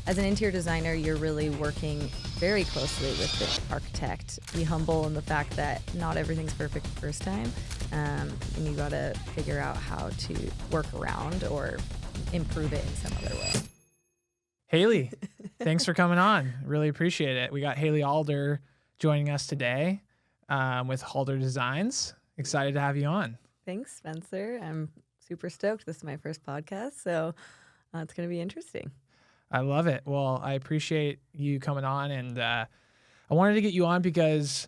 as an interior designer, you're really working very closely with the architect. Be humble in the fact that not everything's perfect the first time, and you got to figure out how to work around or improve it in some other way. Hayley, thanks for coming on. Really appreciate it. We got Hayley Alder joining us today with Halder Designs. Excited to have you on. Thanks, Spencer. I'm super stoked. This is my first podcast, so it's going to be interesting. I love it. Well, I appreciate you coming on, and I wanted to get you on because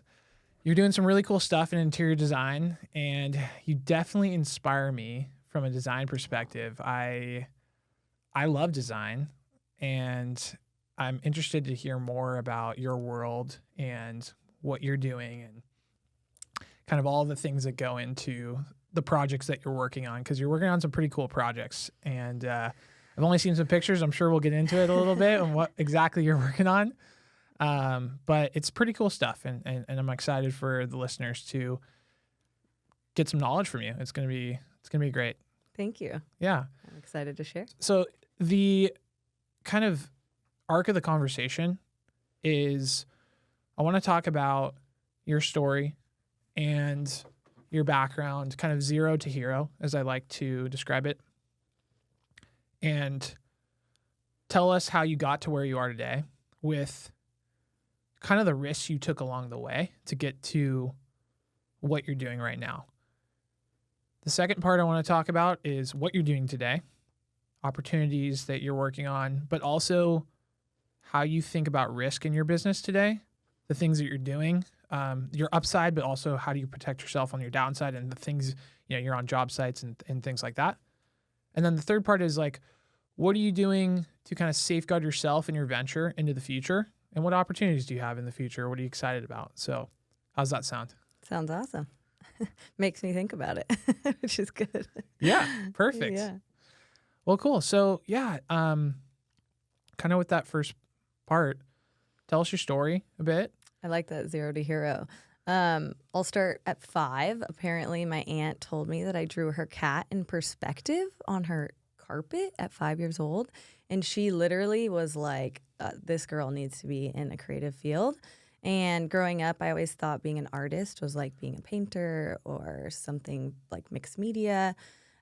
you're doing some really cool stuff in interior design, and you definitely inspire me from a design perspective. I love design, and I'm interested to hear more about your world and what you're doing and kind of all the things that go into the projects that you're working on, because you're working on some pretty cool projects. And I've only seen some pictures. I'm sure we'll get into it a little bit and what exactly you're working on. But it's pretty cool stuff. And I'm excited for the listeners to get some knowledge from you. It's going to be great. Thank you. Yeah. I'm excited to share. So the kind of arc of the conversation is I want to talk about your story and your background, kind of zero to hero, as I like to describe it, and tell us how you got to where you are today with kind of the risks you took along the way to get to what you're doing right now. The second part I want to talk about is what you're doing today, opportunities that you're working on, but also how you think about risk in your business today, the things that you're doing, your upside, but also how do you protect yourself on your downside and the things, you're on job sites and things like that. And then the third part is like, what are you doing to kind of safeguard yourself and your venture into the future? And what opportunities do you have in the future? What are you excited about? So how's that sound? Sounds awesome. Makes me think about it, which is good. Yeah, perfect. Yeah. Well, cool. So yeah, kind of with that first part, tell us your story a bit. I like that zero to hero. I'll start at 5. Apparently, my aunt told me that I drew her cat in perspective on her carpet at 5 years old. And she literally was like, this girl needs to be in a creative field. And growing up, I always thought being an artist was like being a painter or something like mixed media.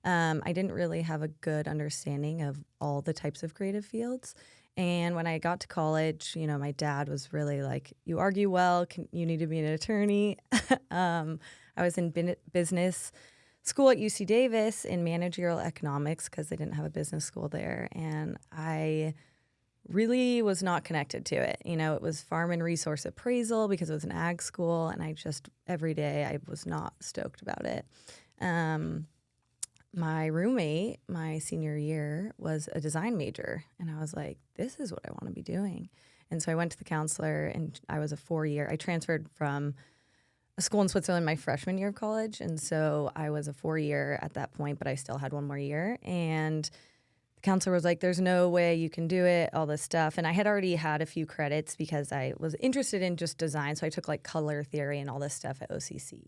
I didn't really have a good understanding of all the types of creative fields. And when I got to college, my dad was really like, you argue well, you need to be an attorney. I was in business school at UC Davis in managerial economics because they didn't have a business school there. And I really was not connected to it. It was farm and resource appraisal because it was an ag school. And every day I was not stoked about it. My roommate, my senior year, was a design major. And I was like, this is what I want to be doing. And so I went to the counselor, and I was a 4-year. I transferred from a school in Switzerland my freshman year of college. And so I was a 4-year at that point, but I still had one more year. And the counselor was like, there's no way you can do it, all this stuff. And I had already had a few credits because I was interested in just design. So I took like color theory and all this stuff at OCC.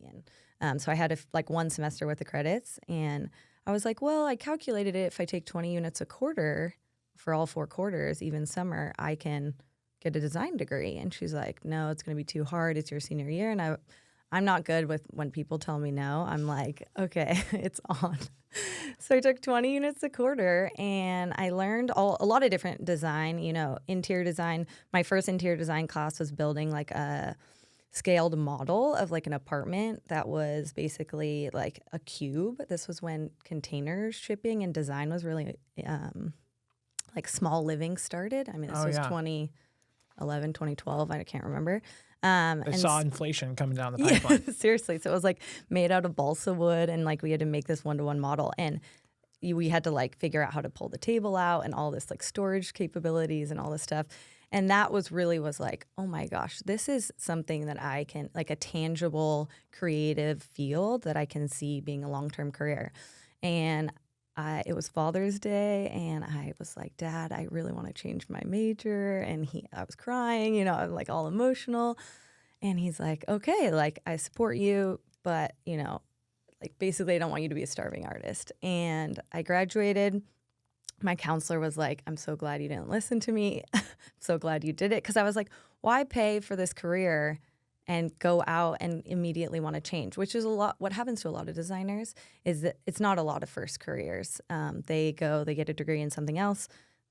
And so I had one semester worth of credits. And I was like, well, I calculated it. If I take 20 units a quarter for all 4 quarters, even summer, I can get a design degree. And she's like, no, it's going to be too hard. It's your senior year. And I'm not good with when people tell me no. I'm like, okay, it's on. So I took 20 units a quarter, and I learned a lot of different design, interior design. My first interior design class was building like a scaled model of like an apartment that was basically like a cube. This was when container shipping and design was really like small living started. I mean, this was 2011, 2012. I can't remember. I saw inflation coming down the pipeline. Yeah, seriously. So it was like made out of balsa wood, and like we had to make this one-to-one model. And we had to like figure out how to pull the table out and all this like storage capabilities and all this stuff. And that was like, oh my gosh, this is something that I can, like a tangible creative field that I can see being a long-term career. And it was Father's Day, and I was like, Dad, I really want to change my major. And I was crying, I'm like all emotional. And he's like, okay, like I support you, but like basically I don't want you to be a starving artist. And I graduated my counselor was like, I'm so glad you didn't listen to me. I'm so glad you did it. Because I was like, why pay for this career and go out and immediately want to change, which is a lot. What happens to a lot of designers is that it's not a lot of first careers. They get a degree in something else.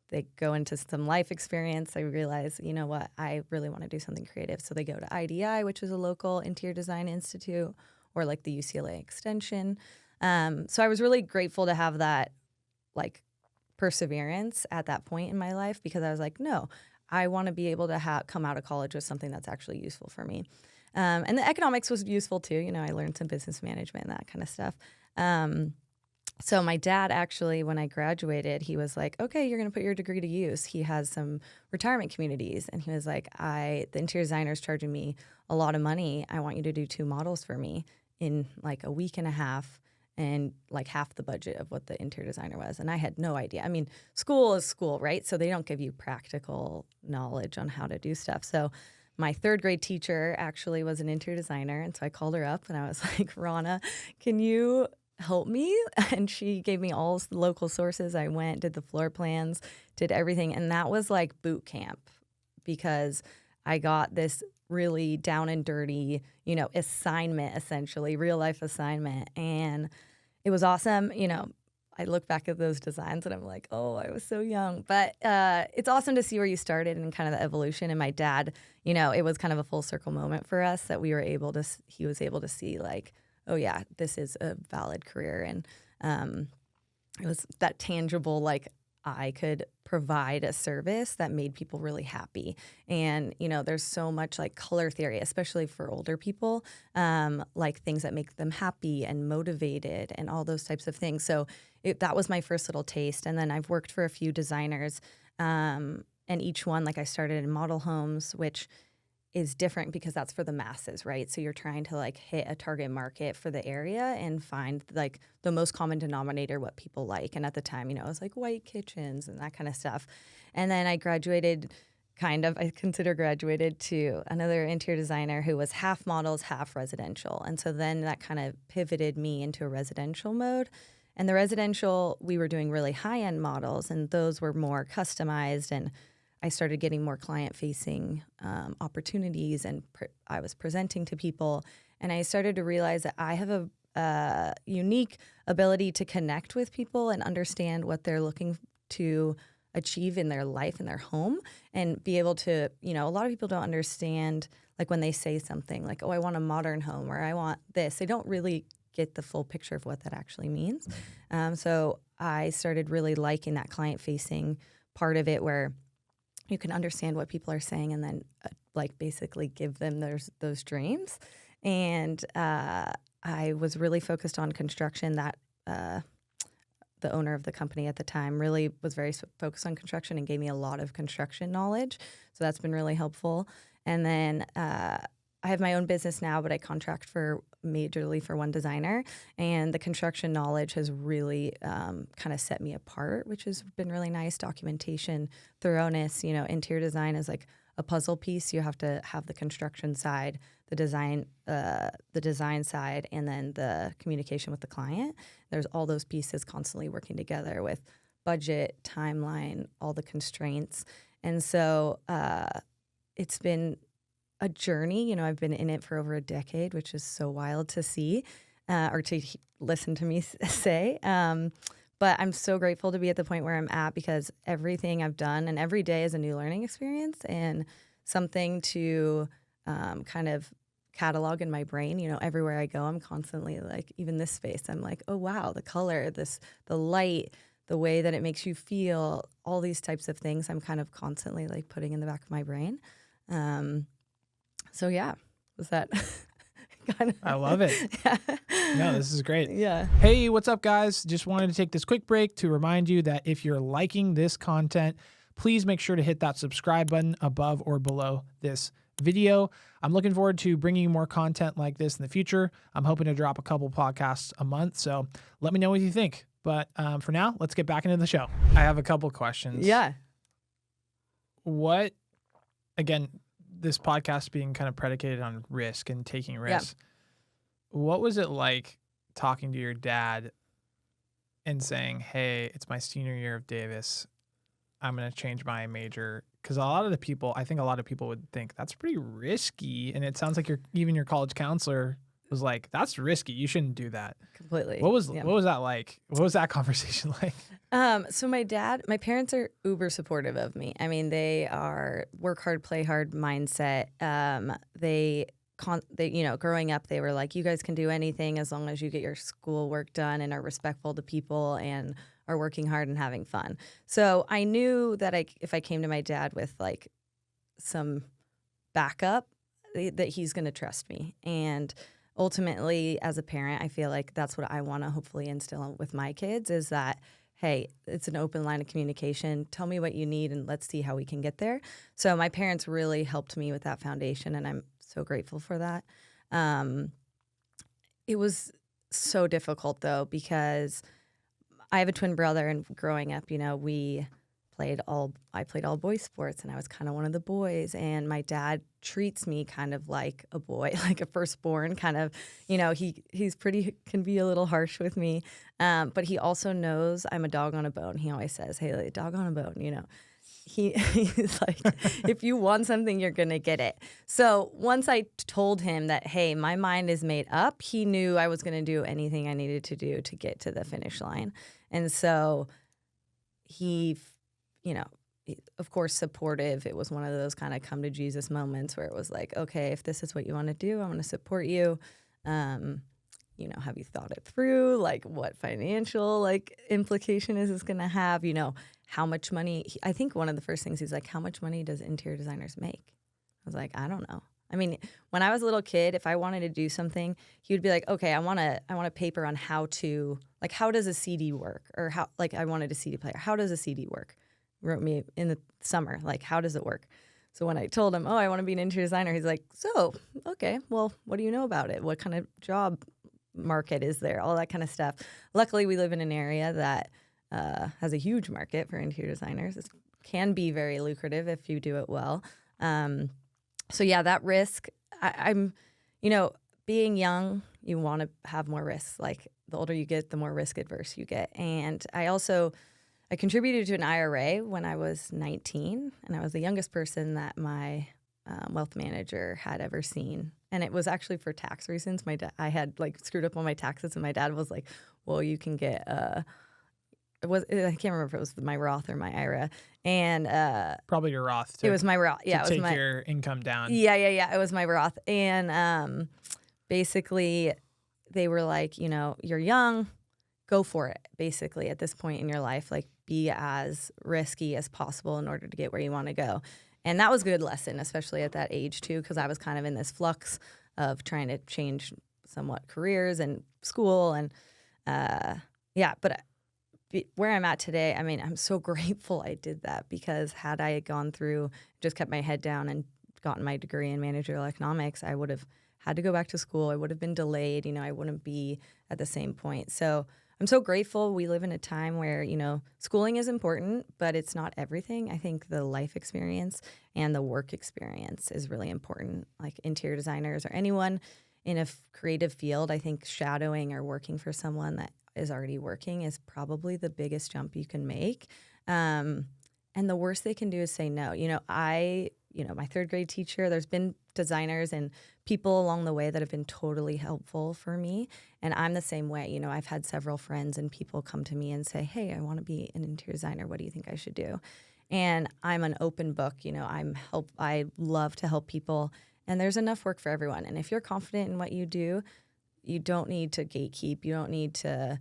They go into some life experience. They realize, you know what, I really want to do something creative. So they go to IDI, which is a local interior design institute, or like the UCLA Extension. So I was really grateful to have that like perseverance at that point in my life, because I was like, no, I want to be able to come out of college with something that's actually useful for me. And the economics was useful too. You know, I learned some business management and that kind of stuff. So my dad actually, when I graduated, he was like, okay, you're going to put your degree to use. He has some retirement communities. And he was like, the interior designer is charging me a lot of money. I want you to do 2 models for me in like a week and a half, and like half the budget of what the interior designer was. And I had no idea. I mean, school is school, right? So they don't give you practical knowledge on how to do stuff. So my 3rd grade teacher actually was an interior designer. And so I called her up and I was like, Rana, can you help me? And she gave me all the local sources. I went, did the floor plans, did everything. And that was like boot camp, because I got this really down and dirty, you know, assignment, essentially, real life assignment. And it was awesome. You know, I look back at those designs and I'm like, oh, I was so young. But it's awesome to see where you started and kind of the evolution. And my dad, you know, it was kind of a full circle moment for us that he was able to see like, oh yeah, this is a valid career. And it was that tangible, like I could provide a service that made people really happy. And, you know, there's so much like color theory, especially for older people, like things that make them happy and motivated and all those types of things. So that was my first little taste. And then I've worked for a few designers, and each one, like I started in model homes, which is different because that's for the masses, right? So you're trying to like hit a target market for the area and find like the most common denominator, what people like. And at the time, you know, it was like white kitchens and that kind of stuff. And then I graduated graduated to another interior designer who was half models, half residential. And so then that kind of pivoted me into a residential mode. And the residential, we were doing really high-end models, and those were more customized, and I started getting more client-facing opportunities, and I was presenting to people. And I started to realize that I have a unique ability to connect with people and understand what they're looking to achieve in their life, in their home, and be able to, you know, a lot of people don't understand, like when they say something like, oh, I want a modern home, or I want this. They don't really get the full picture of what that actually means. So I started really liking that client-facing part of it, where you can understand what people are saying and then like basically give them those dreams. And I was really focused on construction. That the owner of the company at the time really was very focused on construction and gave me a lot of construction knowledge. So that's been really helpful. And then I have my own business now, but I contract majorly for one designer, and the construction knowledge has really kind of set me apart, which has been really nice. Documentation, thoroughness. You know, interior design is like a puzzle piece. You have to have the construction side, the design side, and then the communication with the client. There's all those pieces constantly working together with budget, timeline, all the constraints, and so it's been a journey. You know, I've been in it for over a decade, which is so wild to see or to listen to me say. But I'm so grateful to be at the point where I'm at, because everything I've done and every day is a new learning experience and something to kind of catalog in my brain. You know, everywhere I go, I'm constantly like, even this space, I'm like, oh, wow, the color, the light, the way that it makes you feel, all these types of things I'm kind of constantly like putting in the back of my brain. So yeah, was that kind of... I love it. Yeah. No, this is great. Yeah. Hey, what's up, guys? Just wanted to take this quick break to remind you that if you're liking this content, please make sure to hit that subscribe button above or below this video. I'm looking forward to bringing you more content like this in the future. I'm hoping to drop a couple podcasts a month, so let me know what you think. But for now, let's get back into the show. I have a couple questions. Yeah. Again, this podcast being kind of predicated on risk and taking risks. Yeah. What was it like talking to your dad and saying, hey, it's my senior year of Davis. I'm going to change my major. Because I think a lot of people would think that's pretty risky. And it sounds like even your college counselor was like, that's risky. You shouldn't do that. Completely. What was that like? What was that conversation like? So my parents are uber supportive of me. I mean, they are work hard, play hard mindset. They, growing up, they were like, you guys can do anything as long as you get your school work done and are respectful to people and are working hard and having fun. So I knew that if I came to my dad with like some backup, that he's going to trust me. And ultimately, as a parent, I feel like that's what I want to hopefully instill with my kids is that, hey, it's an open line of communication. Tell me what you need and let's see how we can get there. So my parents really helped me with that foundation, and I'm so grateful for that. It was so difficult, though, because I have a twin brother, and growing up, I played all boys sports, and I was kind of one of the boys, and my dad treats me kind of like a boy, like a firstborn kind of, he's can be a little harsh with me. But he also knows I'm a dog on a bone. He always says, Hayley, dog on a bone, He's like, if you want something, you're going to get it. So once I told him that, hey, my mind is made up, he knew I was going to do anything I needed to do to get to the finish line. And so he, of course, supportive. It was one of those kind of come to Jesus moments where it was like, okay, if this is what you want to do, I'm going to support you. Have you thought it through? Like, what financial implication is this going to have? How much money? I think one of the first things he's like, how much money does interior designers make? I was like, I don't know. I mean, when I was a little kid, if I wanted to do something, he would be like, okay, I want a paper on how does a CD work? Or I wanted a CD player. How does a CD work? Wrote me in the summer, how does it work? So when I told him, I want to be an interior designer, he's like, so, okay, well, what do you know about it? What kind of job market is there? All that kind of stuff. Luckily, we live in an area that has a huge market for interior designers. It can be very lucrative if you do it well. So yeah, that risk, I'm being young, you want to have more risks. Like the older you get, the more risk adverse you get. And I contributed to an IRA when I was 19, and I was the youngest person that my wealth manager had ever seen. And it was actually for tax reasons. I had screwed up on my taxes, and my dad was like, well, you can get I can't remember if it was my Roth or my IRA, and probably your Roth. It was my Roth. Yeah, to take your income down. Yeah. It was my Roth, and basically, they were like, you're young, go for it. Basically, at this point in your life, be as risky as possible in order to get where you want to go, and that was a good lesson, especially at that age too, because I was kind of in this flux of trying to change somewhat careers and school, and but. Where I'm at today, I mean, I'm so grateful I did that, because had I gone through, just kept my head down and gotten my degree in managerial economics, I would have had to go back to school. I would have been delayed. I wouldn't be at the same point. So I'm so grateful we live in a time where, schooling is important, but it's not everything. I think the life experience and the work experience is really important. Like interior designers or anyone in a creative field, I think shadowing or working for someone that is already working is probably the biggest jump you can make. And the worst they can do is say no. My third grade teacher, there's been designers and people along the way that have been totally helpful for me. And I'm the same way. I've had several friends and people come to me and say, hey, I want to be an interior designer. What do you think I should do? And I'm an open book. I love to help people. And there's enough work for everyone. And if you're confident in what you do, you don't need to gatekeep. You don't need to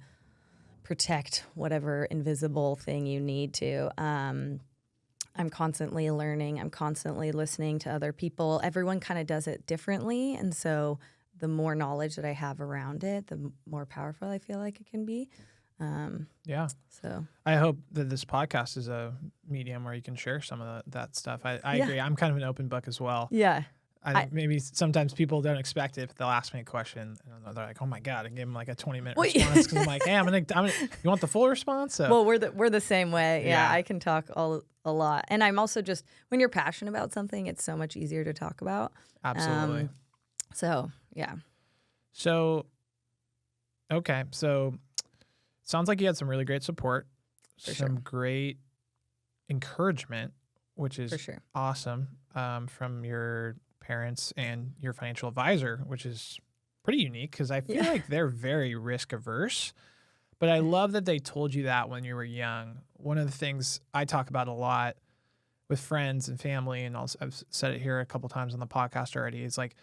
protect whatever invisible thing you need to. I'm constantly learning. I'm constantly listening to other people. Everyone kind of does it differently. And so the more knowledge that I have around it, the more powerful I feel like it can be. So I hope that this podcast is a medium where you can share some of that stuff. I agree. I'm kind of an open book as well. Yeah. Maybe sometimes people don't expect it, but they'll ask me a question and they're like, "Oh my god!" and give them like a 20-minute response because I'm like, "Hey, I'm gonna. You want the full response?" So. Well, we're the same way. Yeah, I can talk a lot, and I'm also just when you're passionate about something, it's so much easier to talk about. Absolutely. So yeah. So, okay, so sounds like you had some really great support, For some sure. great encouragement, which is For sure. awesome, from your parents and your financial advisor, which is pretty unique because I feel Yeah. like they're very risk averse. But I love that they told you that when you were young. One of the things I talk about a lot with friends and family, and also I've said it here a couple times on the podcast already, is like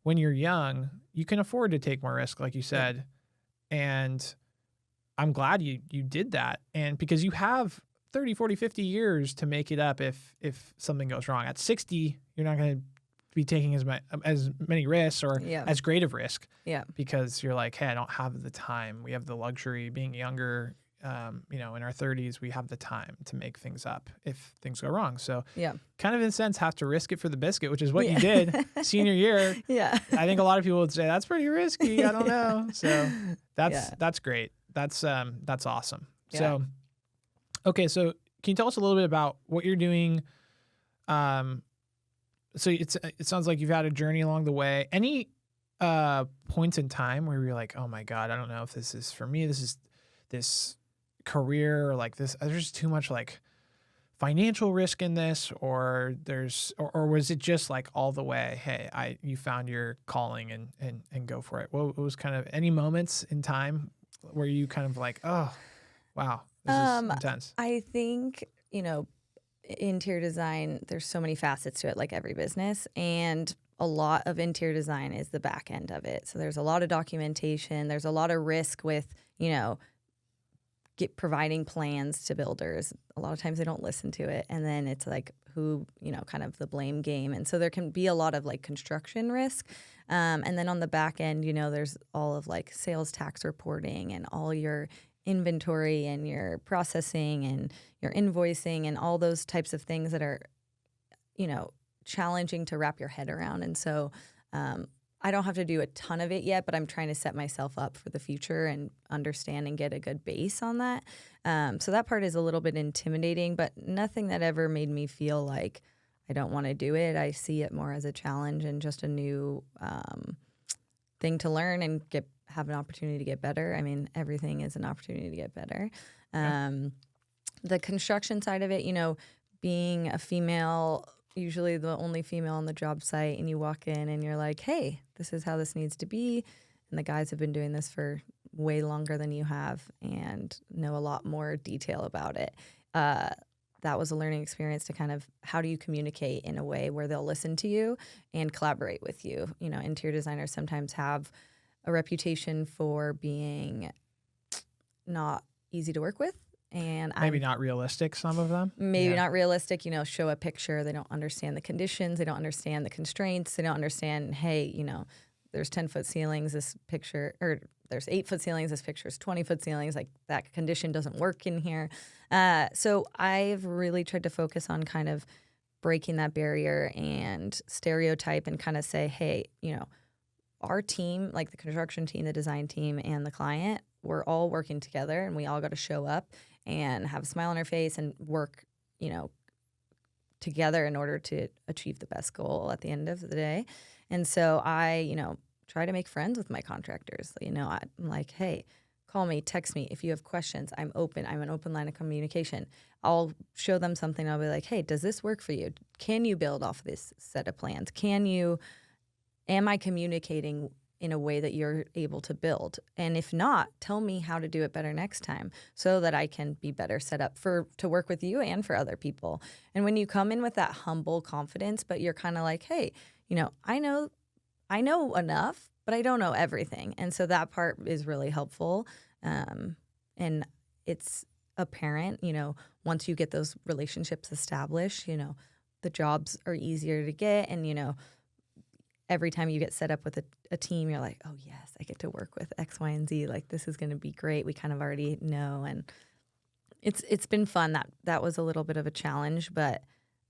when you're young, you can afford to take more risk, like you Yeah. said. And I'm glad you did that. And because you have 30, 40, 50 years to make it up if something goes wrong. At 60, you're not going to be taking as many risks or Yeah. as great of risk Yeah. because you're like, hey, I don't have the time. We have the luxury being younger. In our 30s, we have the time to make things up if things go wrong. So Yeah. kind of in a sense have to risk it for the biscuit, which is what Yeah. you did senior year. Yeah. I think a lot of people would say that's pretty risky. I don't know. So Yeah. that's great. That's awesome. Yeah. So, okay. So can you tell us a little bit about what you're doing? So it sounds like you've had a journey along the way. Any points in time where you're like, oh my God, I don't know if this is for me. This career or like this. There's just too much like financial risk in this, or was it just like all the way? Hey, you found your calling and go for it. What was kind of any moments in time where you kind of like, oh, wow, this is intense. I think, interior design, there's so many facets to it, like every business. And a lot of interior design is the back end of it. So there's a lot of documentation. There's a lot of risk with, providing plans to builders. A lot of times they don't listen to it. And then it's like who, kind of the blame game. And so there can be a lot of like construction risk. And then on the back end, there's all of like sales tax reporting and all your inventory and your processing and your invoicing and all those types of things that are, challenging to wrap your head around. And so I don't have to do a ton of it yet, but I'm trying to set myself up for the future and understand and get a good base on that. So that part is a little bit intimidating, but nothing that ever made me feel like I don't want to do it. I see it more as a challenge and just a new thing to learn and have an opportunity to get better. I mean, everything is an opportunity to get better. The construction side of it, being a female, usually the only female on the job site, and you walk in and you're like, hey, this is how this needs to be. And the guys have been doing this for way longer than you have and know a lot more detail about it. That was a learning experience to kind of how do you communicate in a way where they'll listen to you and collaborate with you. Interior designers sometimes have a reputation for being not easy to work with. And maybe not realistic, some of them. Maybe not realistic, show a picture. They don't understand the conditions. They don't understand the constraints. They don't understand, hey, there's 10-foot ceilings, this picture, or there's 8-foot ceilings, this picture's 20-foot ceilings. Like that condition doesn't work in here. So I've really tried to focus on kind of breaking that barrier and stereotype and kind of say, hey, our team, like the construction team, the design team, and the client, we're all working together and we all got to show up and have a smile on our face and work, together in order to achieve the best goal at the end of the day. And so I, try to make friends with my contractors. I'm like, hey, call me, text me. If you have questions, I'm open. I'm an open line of communication. I'll show them something. I'll be like, hey, does this work for you? Can you build off this set of plans? Am I communicating in a way that you're able to build? And if not, tell me how to do it better next time so that I can be better set up to work with you and for other people. And when you come in with that humble confidence, but you're kind of like, hey, I know enough, but I don't know everything. And so that part is really helpful. And it's apparent, once you get those relationships established, the jobs are easier to get. And, every time you get set up with a team, you're like, oh, yes, I get to work with X, Y, and Z. Like, this is going to be great. We kind of already know. And it's been fun. That was a little bit of a challenge. But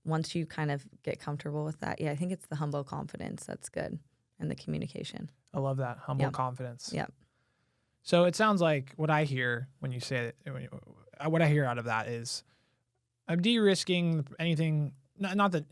once you kind of get comfortable with that, I think it's the humble confidence that's good and the communication. I love that. Humble confidence. Yep. So it sounds like what I hear when you say it, what I hear out of that is I'm de-risking anything not that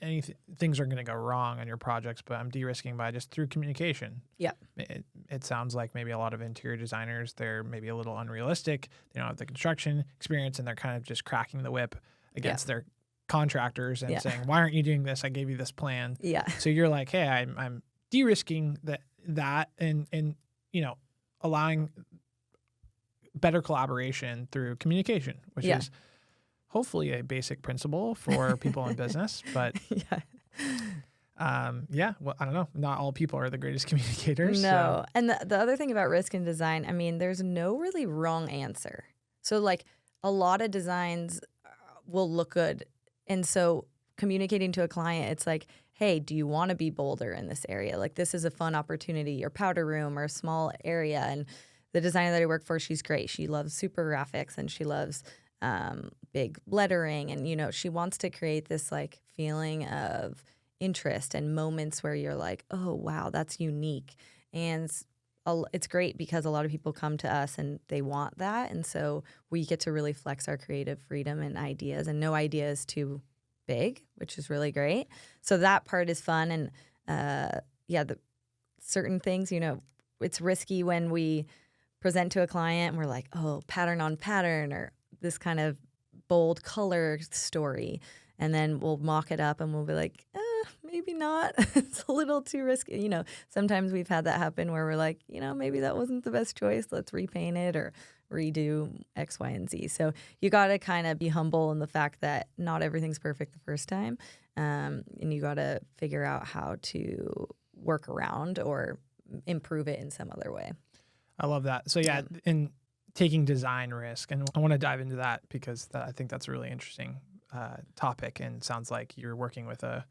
things are going to go wrong on your projects, but I'm de-risking by just through communication. Yeah. It sounds like maybe a lot of interior designers, they're maybe a little unrealistic. They don't have the construction experience, and they're kind of just cracking the whip against their contractors and saying, "Why aren't you doing this? I gave you this plan." Yeah. So you're like, "Hey, I'm de-risking that and allowing better collaboration through communication, which is hopefully a basic principle for people in business." But well, I don't know. Not all people are the greatest communicators. No. So. And the other thing about risk in design, I mean, there's no really wrong answer. So like a lot of designs will look good. And so communicating to a client, it's like, hey, do you want to be bolder in this area? Like this is a fun opportunity, or powder room, or a small area. And the designer that I work for, she's great. She loves super graphics, and she loves big lettering. And, she wants to create this like feeling of interest and moments where you're like, oh, wow, that's unique. And it's great because a lot of people come to us and they want that. And so we get to really flex our creative freedom and ideas, and no idea is too big, which is really great. So that part is fun. And the certain things, it's risky when we present to a client and we're like, oh, pattern on pattern, or this kind of bold color story. And then we'll mock it up and we'll be like, maybe not. It's a little too risky. Sometimes we've had that happen where we're like, maybe that wasn't the best choice. Let's repaint it or redo X, Y, and Z. So you got to kind of be humble in the fact that not everything's perfect the first time. And you got to figure out how to work around or improve it in some other way. I love that. So in taking design risk, and I want to dive into that because I think that's a really interesting topic, and sounds like you're working with a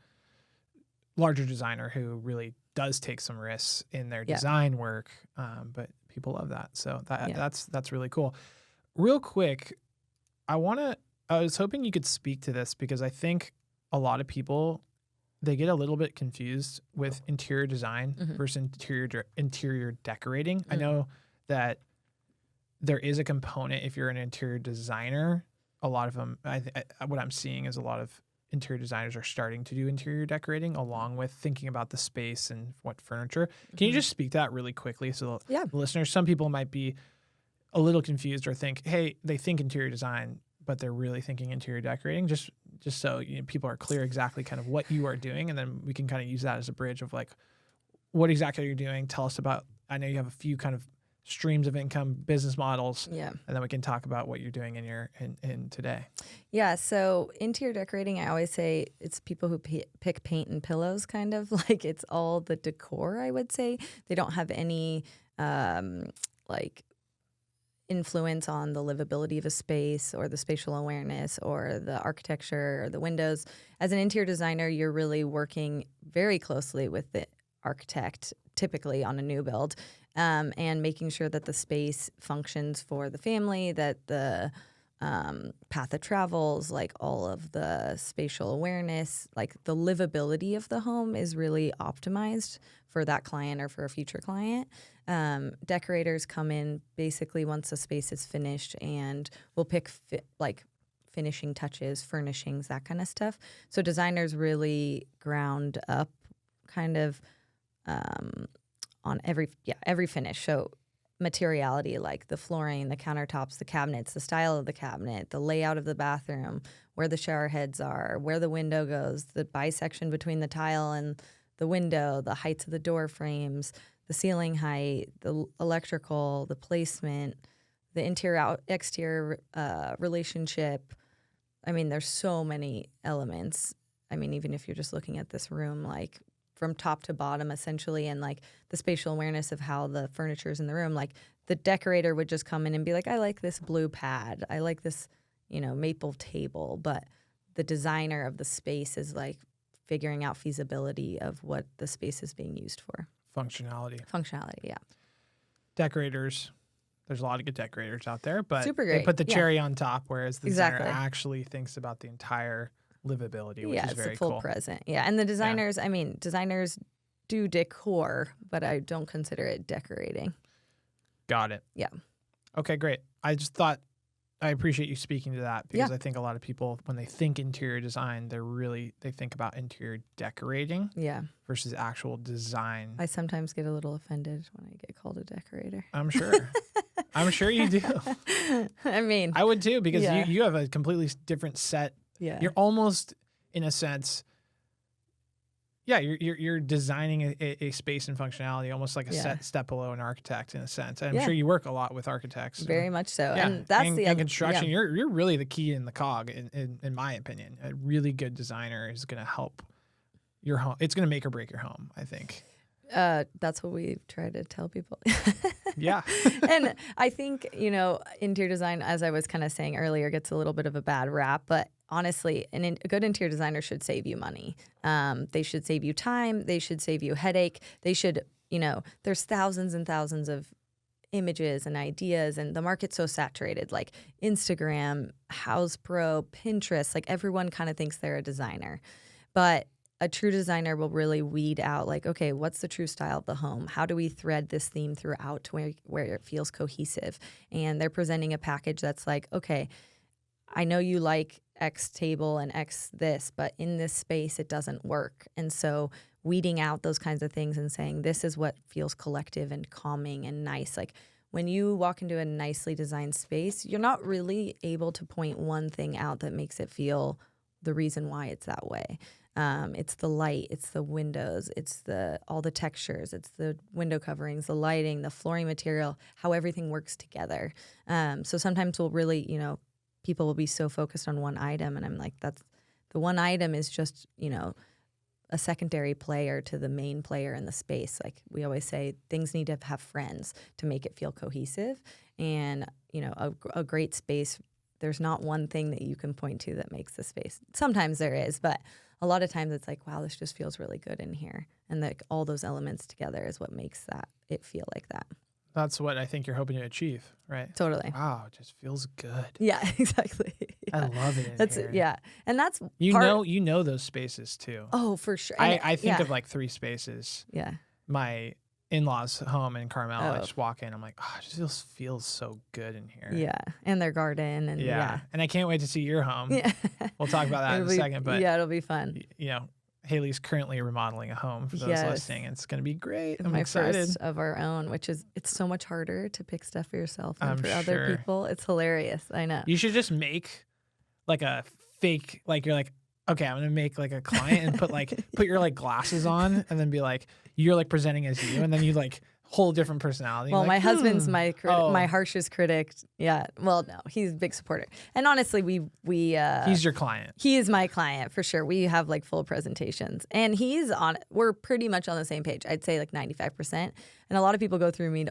larger designer who really does take some risks in their design work, but people love that. So that's really cool. Real quick, I was hoping you could speak to this because I think a lot of people, they get a little bit confused with interior design versus interior decorating. I know that there is a component if you're an interior designer. A lot of them, what I'm seeing is a lot of interior designers are starting to do interior decorating along with thinking about the space and what furniture. Can you just speak to that really quickly? So the listeners, some people might be a little confused or think, hey, they think interior design, but they're really thinking interior decorating. Just so people are clear exactly kind of what you are doing, and then we can kind of use that as a bridge of like, what exactly are you doing? Tell us about, I know you have a few kind of streams of income business models, and then we can talk about what you're doing in today. So interior decorating, I always say it's people who pick paint and pillows, kind of like it's all the decor. I would say they don't have any like influence on the livability of a space or the spatial awareness or the architecture or the windows. As an interior designer, you're really working very closely with the architect, typically on a new build, and making sure that the space functions for the family, that the path of travels, like all of the spatial awareness, like the livability of the home is really optimized for that client or for a future client. Decorators come in basically once the space is finished and will pick finishing touches, furnishings, that kind of stuff. So designers really ground up kind of on every finish. So materiality, like the flooring, the countertops, the cabinets, the style of the cabinet, the layout of the bathroom, where the shower heads are, where the window goes, the bisection between the tile and the window, the heights of the door frames, the ceiling height, the electrical, the placement, the interior-exterior relationship. I mean, there's so many elements. I mean, even if you're just looking at this room, like from top to bottom, essentially, and like the spatial awareness of how the furniture is in the room. Like the decorator would just come in and be like, I like this blue pad. I like this, maple table. But the designer of the space is like figuring out feasibility of what the space is being used for. Functionality, yeah. Decorators. There's a lot of good decorators out there, but super great. They put the cherry on top, whereas the designer actually thinks about the entire livability, which is very cool. Yeah, it's a full present. Yeah, and the designers, I mean, designers do decor, but I don't consider it decorating. Got it. Yeah. Okay, great. I just thought I appreciate you speaking to that because Yeah. I think a lot of people, when they think interior design, they think about interior decorating Yeah. versus actual design. I sometimes get a little offended when I get called a decorator. I'm sure. I'm sure you do. I mean, I would too, because yeah. you have a completely different set. Yeah. You're almost, in a sense, yeah, you're designing a space and functionality almost like a Yeah. step below an architect in a sense. And I'm Yeah. sure you work a lot with architects. Very much so. Yeah, And that's the and other construction. Yeah. You're really the key in the cog, in my opinion. A really good designer is going to help your home. It's going to make or break your home, I think. That's what we try to tell people. Yeah. And I think, interior design, as I was kind of saying earlier, gets a little bit of a bad rap. But honestly, a good interior designer should save you money. They should save you time. They should save you headache. They should, there's thousands and thousands of images and ideas, and the market's so saturated, like Instagram, House Pro, Pinterest, like everyone kind of thinks they're a designer. But a true designer will really weed out, like, okay, what's the true style of the home? How do we thread this theme throughout to where it feels cohesive? And they're presenting a package that's like, okay, I know you like X table and X this, but in this space, it doesn't work. And so weeding out those kinds of things and saying, this is what feels collective and calming and nice. Like when you walk into a nicely designed space, you're not really able to point one thing out that makes it feel the reason why it's that way. It's the light, it's the windows, it's all the textures, it's the window coverings, the lighting, the flooring material, how everything works together. So sometimes we'll really, people will be so focused on one item, and I'm like, that's the one item is just, a secondary player to the main player in the space. Like we always say, things need to have friends to make it feel cohesive. And, a great space, there's not one thing that you can point to that makes the space. Sometimes there is, but a lot of times it's like, wow, this just feels really good in here. And like all those elements together is what makes it feel like that. That's what I think you're hoping to achieve, right? Totally. Wow, it just feels good. Yeah, exactly. Yeah. I love it in That's here. Yeah. And that's you know those spaces too. Oh, for sure. I think of like 3 spaces. Yeah. My in-laws' home in Carmel. I Oh. just walk in. I'm like, oh, it just feels so good in here. Yeah. And their garden and yeah. And I can't wait to see your home. Yeah. We'll talk about that in a second. But yeah, it'll be fun. Haley's currently remodeling a home for those listening. It's going to be great. It's I'm my excited. first of our own, which is, it's so much harder to pick stuff for yourself than I'm for sure. other people. It's hilarious. I know. You should just make like a fake, like you're like, okay, I'm gonna make like a client and put your like glasses on and then be like, you're like presenting as you, and then you like whole different personality. Well, like, my husband's my Oh. harshest critic. Yeah. Well, no, he's a big supporter. And honestly, he's your client. he is my client for sure. We have like full presentations, and we're pretty much on the same page. I'd say like 95%. And a lot of people go through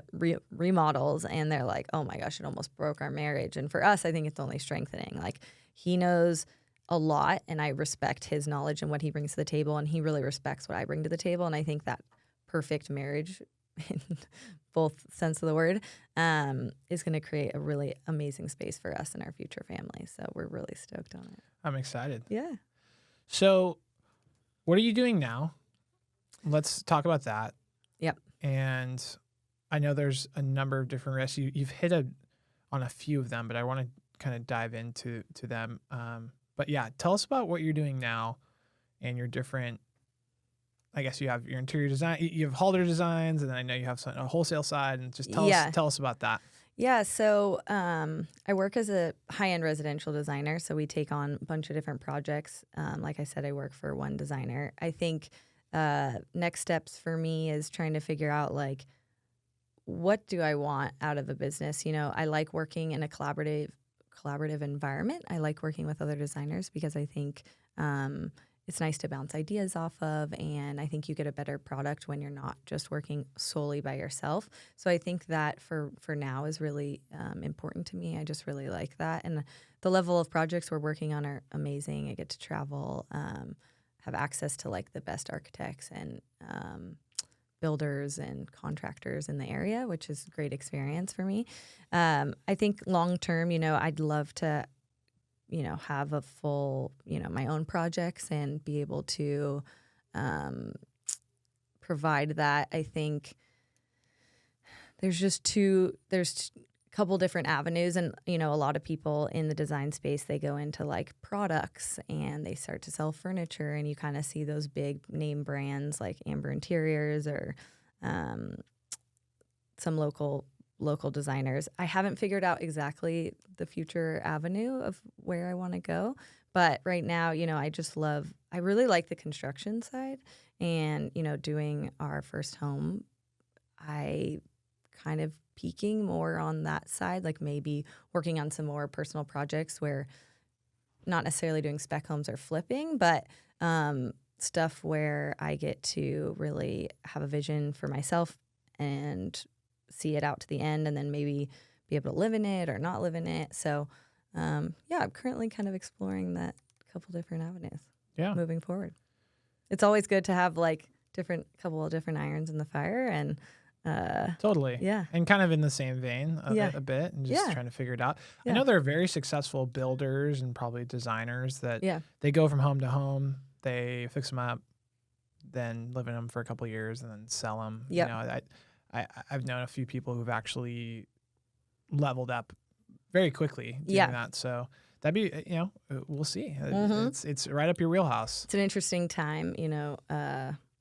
remodels and they're like, oh my gosh, it almost broke our marriage. And for us, I think it's only strengthening. Like he knows a lot, and I respect his knowledge and what he brings to the table, and he really respects what I bring to the table. And I think that perfect marriage, in both sense of the word, is going to create a really amazing space for us and our future family. So we're really stoked on it. I'm excited. Yeah. So, what are you doing now? Let's talk about that. Yep. And I know there's a number of different risks. You've hit on a few of them, but I want to kind of dive into them. But yeah, tell us about what you're doing now and your different. I guess you have your interior design. You have Halder Designs, and then I know you have a wholesale side. And just tell us about that. Yeah, so I work as a high-end residential designer, so we take on a bunch of different projects. Like I said, I work for one designer. I think next steps for me is trying to figure out, like, what do I want out of a business? I like working in a collaborative environment. I like working with other designers because I think it's nice to bounce ideas off of, and I think you get a better product when you're not just working solely by yourself. So I think that for now is really important to me. I just really like that. And the level of projects we're working on are amazing. I get to travel, have access to like the best architects and builders and contractors in the area, which is a great experience for me. I think long term, I'd love to have a full, my own projects and be able to provide that. I think there's couple different avenues. And, a lot of people in the design space, they go into like products and they start to sell furniture, and you kind of see those big name brands like Amber Interiors or some local designers. I haven't figured out exactly the future avenue of where I want to go. But right now, I really like the construction side, and, doing our first home, I kind of peaking more on that side, like maybe working on some more personal projects where not necessarily doing spec homes or flipping, but stuff where I get to really have a vision for myself and see it out to the end, and then maybe be able to live in it or not live in it. So, I'm currently kind of exploring that couple different avenues. Yeah. Moving forward, it's always good to have like couple of different irons in the fire, and totally. Yeah. And kind of in the same vein a bit, and just Yeah. trying to figure it out. Yeah. I know there are very successful builders and probably designers that Yeah. they go from home to home, they fix them up, then live in them for a couple of years and then sell them. Yep. I've known a few people who've actually leveled up very quickly doing Yeah. that. So that'd be, we'll see. Mhm. It's right up your wheelhouse. It's an interesting time.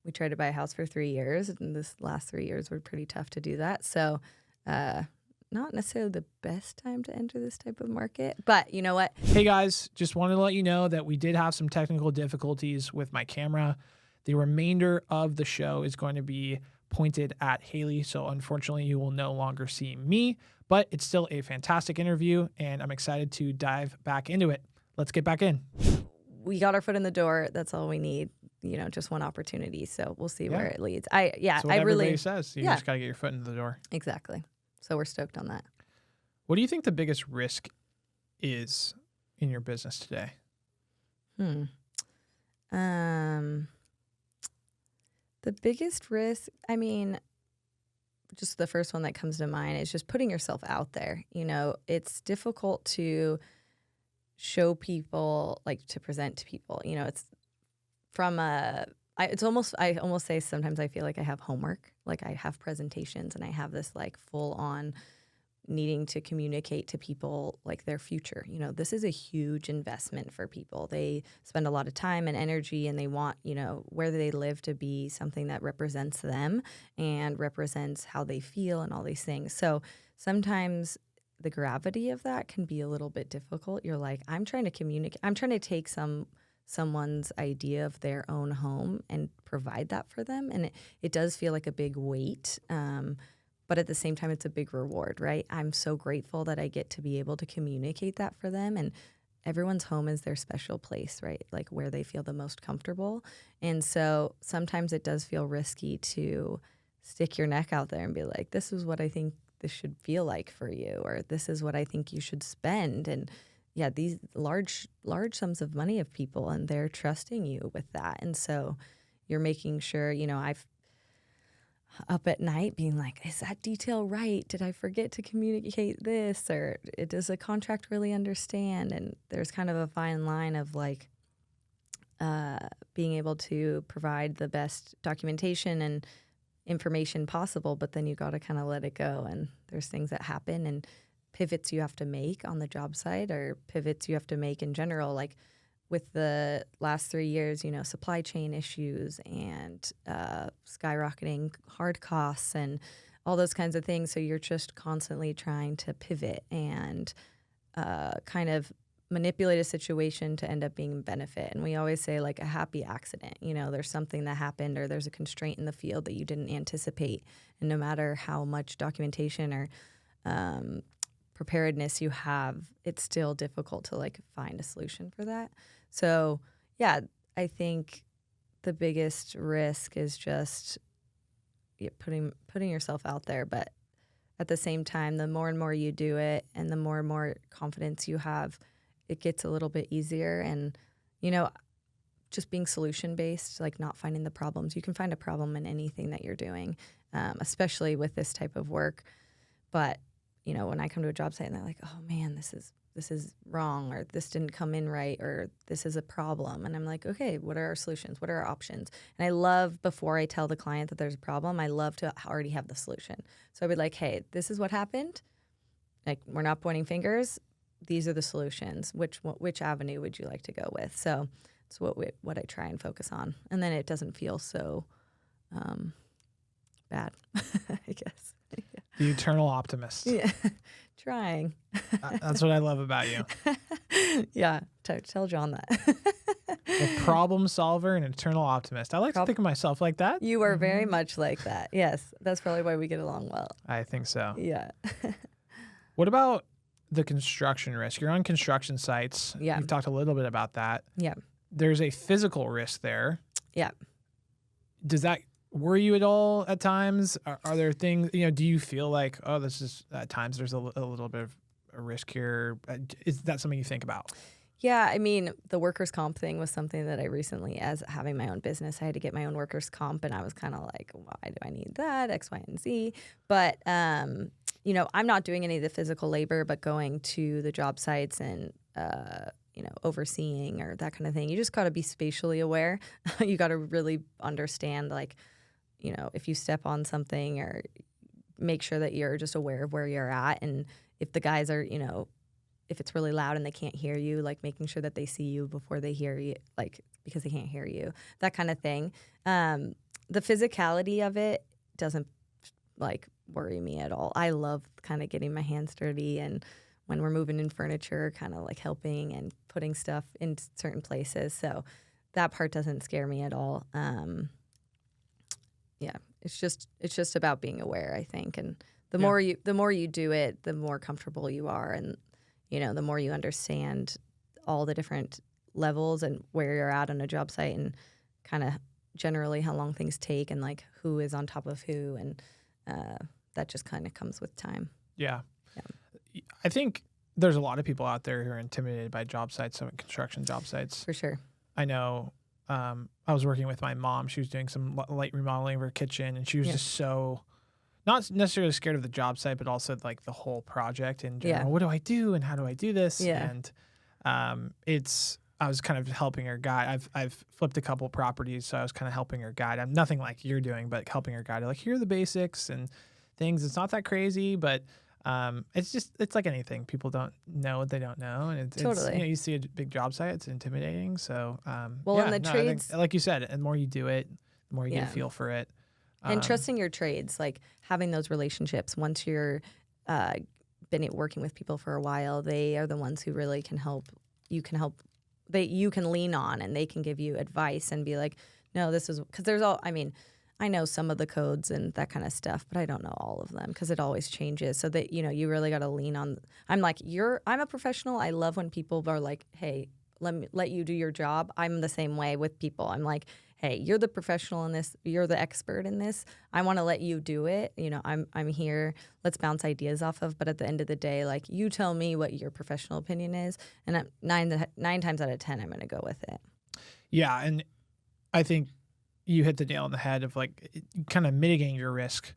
We tried to buy a house for 3 years, and this last 3 years were pretty tough to do that. So, not necessarily the best time to enter this type of market, but you know what? Hey guys, just wanted to let you know that we did have some technical difficulties with my camera. The remainder of the show is going to be pointed at Hayley, so unfortunately you will no longer see me, but it's still a fantastic interview, and I'm excited to dive back into it. Let's get back in. We got our foot in the door. That's all we need. Just one opportunity. So we'll see where it leads. That's what everybody says. You just got to get your foot in the door. Exactly. So we're stoked on that. What do you think the biggest risk is in your business today? The biggest risk, just the first one that comes to mind is just putting yourself out there. It's difficult to show people, like to present to people. It's from I almost say sometimes I feel like I have homework, like I have presentations and I have this like full on needing to communicate to people like their future. This is a huge investment for people. They spend a lot of time and energy, and they want, where they live to be something that represents them and represents how they feel and all these things. So sometimes the gravity of that can be a little bit difficult. You're like, I'm trying to communicate. I'm trying to take someone's idea of their own home and provide that for them. And it does feel like a big weight. But at the same time, it's a big reward, right? I'm so grateful that I get to be able to communicate that for them. And everyone's home is their special place, right? Like where they feel the most comfortable. And so sometimes it does feel risky to stick your neck out there and be like, this is what I think this should feel like for you, or this is what I think you should spend. And yeah, these large sums of money of people, and they're trusting you with that. And so you're making sure, I've up at night being like, is that detail right? Did I forget to communicate this? Or does the contract really understand? And there's kind of a fine line of like being able to provide the best documentation and information possible, but then you got to kind of let it go. And there's things that happen and pivots you have to make on the job site, or pivots you have to make in general, like with the last 3 years, supply chain issues and skyrocketing hard costs and all those kinds of things. So you're just constantly trying to pivot and kind of manipulate a situation to end up being a benefit. And we always say like a happy accident. There's something that happened, or there's a constraint in the field that you didn't anticipate. And no matter how much documentation or preparedness you have, it's still difficult to like find a solution for that. So yeah, I think the biggest risk is just putting yourself out there. But at the same time, the more and more you do it and the more confidence you have, it gets a little bit easier. And, just being solution based, like not finding the problems. You can find a problem in anything that you're doing, especially with this type of work. But when I come to a job site and they're like, oh man, this is wrong, or this didn't come in right, or this is a problem. And I'm like, okay, what are our solutions? What are our options? And I love, before I tell the client that there's a problem, I love to already have the solution. So I'd be like, hey, this is what happened. like, we're not pointing fingers. These are the solutions. Which avenue would you like to go with? So it's what I try and focus on. And then it doesn't feel so bad, I guess. The eternal optimist. Yeah. Trying. That's what I love about you. Yeah. Tell John that. A problem solver and eternal optimist. I like to think of myself like that. You are very much like that. Yes. That's probably why we get along well. I think so. Yeah. What about the construction risk? You're on construction sites. Yeah. You've talked a little bit about that. Yeah. There's a physical risk there. Yeah. Does that worry you at all at times? Are there things, do you feel like, oh, this is at times there's a little bit of a risk here? Is that something you think about? Yeah, I mean, the workers' comp thing was something that I recently, as having my own business, I had to get my own workers' comp, and I was kind of like, why do I need that? X, Y, and Z. But, I'm not doing any of the physical labor, but going to the job sites and, overseeing or that kind of thing. You just got to be spatially aware. You got to really understand, like, if you step on something, or make sure that you're just aware of where you're at. And if the guys are, if it's really loud and they can't hear you, like making sure that they see you before they hear you, like, because they can't hear you, that kind of thing. The physicality of it doesn't like worry me at all. I love kind of getting my hands dirty, and when we're moving in furniture, kind of like helping and putting stuff in certain places. So that part doesn't scare me at all. Yeah, it's just about being aware, I think. And the more you do it, the more comfortable you are, and the more you understand all the different levels and where you're at on a job site, and kind of generally how long things take, and like who is on top of who, and that just kind of comes with time. Yeah. I think there's a lot of people out there who are intimidated by job sites, some construction job sites. For sure. I know I was working with my mom. She was doing some light remodeling of her kitchen, and she was just so not necessarily scared of the job site, but also like the whole project in general. Yeah. What do I do, and how do I do this? Yeah. And I was kind of helping her guide. I've flipped a couple properties, so I was kind of helping her guide. I'm nothing like you're doing, but helping her guide. Like, here are the basics and things. It's not that crazy, but it's like anything. People don't know what they don't know, and totally. It's, you see a big job site, it's intimidating. So in the trades, I think, like you said, the more you do it, the more you get a feel for it. And trusting your trades, like having those relationships. Once you're been working with people for a while, they are the ones who really can help. You can lean on, and they can give you advice and be like, no, this is, because there's all, I know some of the codes and that kind of stuff, but I don't know all of them, because it always changes. So that, you really got to lean on. I'm a professional. I love when people are like, hey, let you do your job. I'm the same way with people. I'm like, hey, you're the professional in this. You're the expert in this. I want to let you do it. I'm here. Let's bounce ideas off of. But at the end of the day, like, you tell me what your professional opinion is, and 9 times out of 10, I'm going to go with it. Yeah, and I think you hit the nail on the head of like kind of mitigating your risk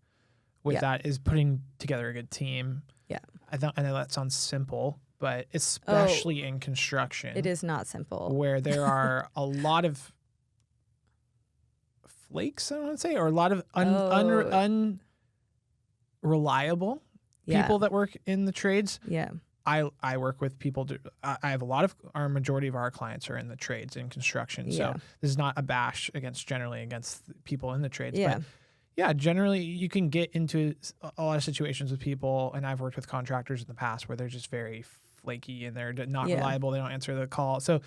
with that is putting together a good team. Yeah, I know that sounds simple, but especially in construction, it is not simple. Where there are a lot of flakes, I want to say, or a lot of unreliable people that work in the trades. Yeah. I work with people. I have our majority of our clients are in the trades in construction. So this is not a bash against people in the trades. Yeah. But yeah, generally you can get into a lot of situations with people, and I've worked with contractors in the past where they're just very flaky and they're not reliable. They don't answer the call. So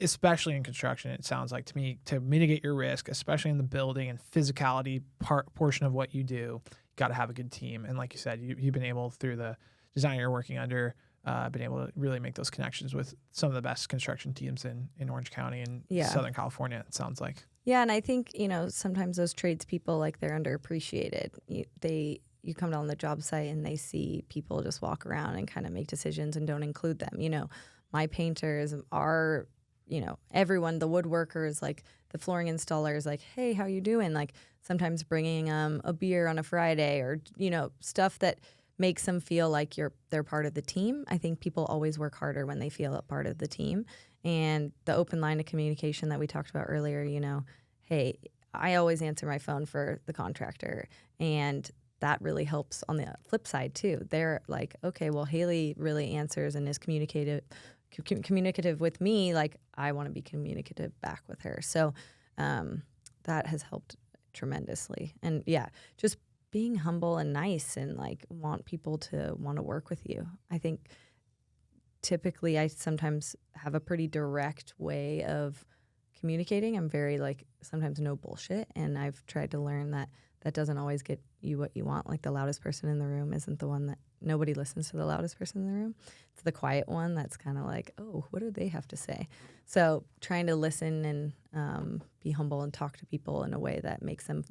especially in construction, it sounds like to me, to mitigate your risk, especially in the building and physicality portion of what you do, you got to have a good team. And like you said, you've been able, through the designer you're working under, been able to really make those connections with some of the best construction teams in Orange County and Southern California, it sounds like. Yeah, and I think, sometimes those tradespeople, like, they're underappreciated. You come down the job site and they see people just walk around and kind of make decisions and don't include them. My painters are, everyone, the woodworkers, like the flooring installers, like, hey, how you doing? Like, sometimes bringing a beer on a Friday, or, stuff that makes them feel like they're part of the team. I think people always work harder when they feel a part of the team. And the open line of communication that we talked about earlier, hey, I always answer my phone for the contractor, and that really helps on the flip side too. They're like, okay, well, Hayley really answers and is communicative with me. Like, I want to be communicative back with her. So that has helped tremendously. And yeah, just being humble and nice and like want people to want to work with you. I think typically I sometimes have a pretty direct way of communicating. I'm very like sometimes no bullshit. And I've tried to learn that that doesn't always get you what you want. Like the loudest person in the room isn't the one that nobody listens to the loudest person in the room. It's the quiet one that's kind of like, oh, what do they have to say? So trying to listen and be humble and talk to people in a way that makes them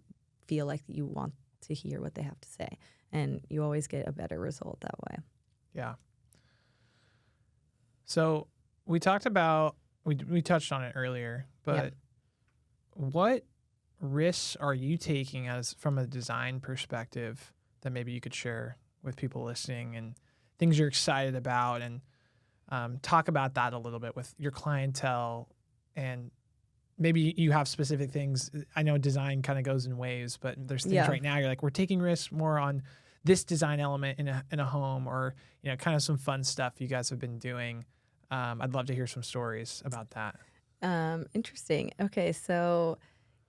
feel like you want to hear what they have to say. And you always get a better result that way. Yeah. So we talked about, we touched on it earlier, but what risks are you taking as from a design perspective that maybe you could share with people listening, and things you're excited about, and talk about that a little bit with your clientele, and maybe you have specific things. I know design kind of goes in waves, but there's things right now you're like, we're taking risks more on this design element in a home, or kind of some fun stuff you guys have been doing. I'd love to hear some stories about that. Interesting. Okay, so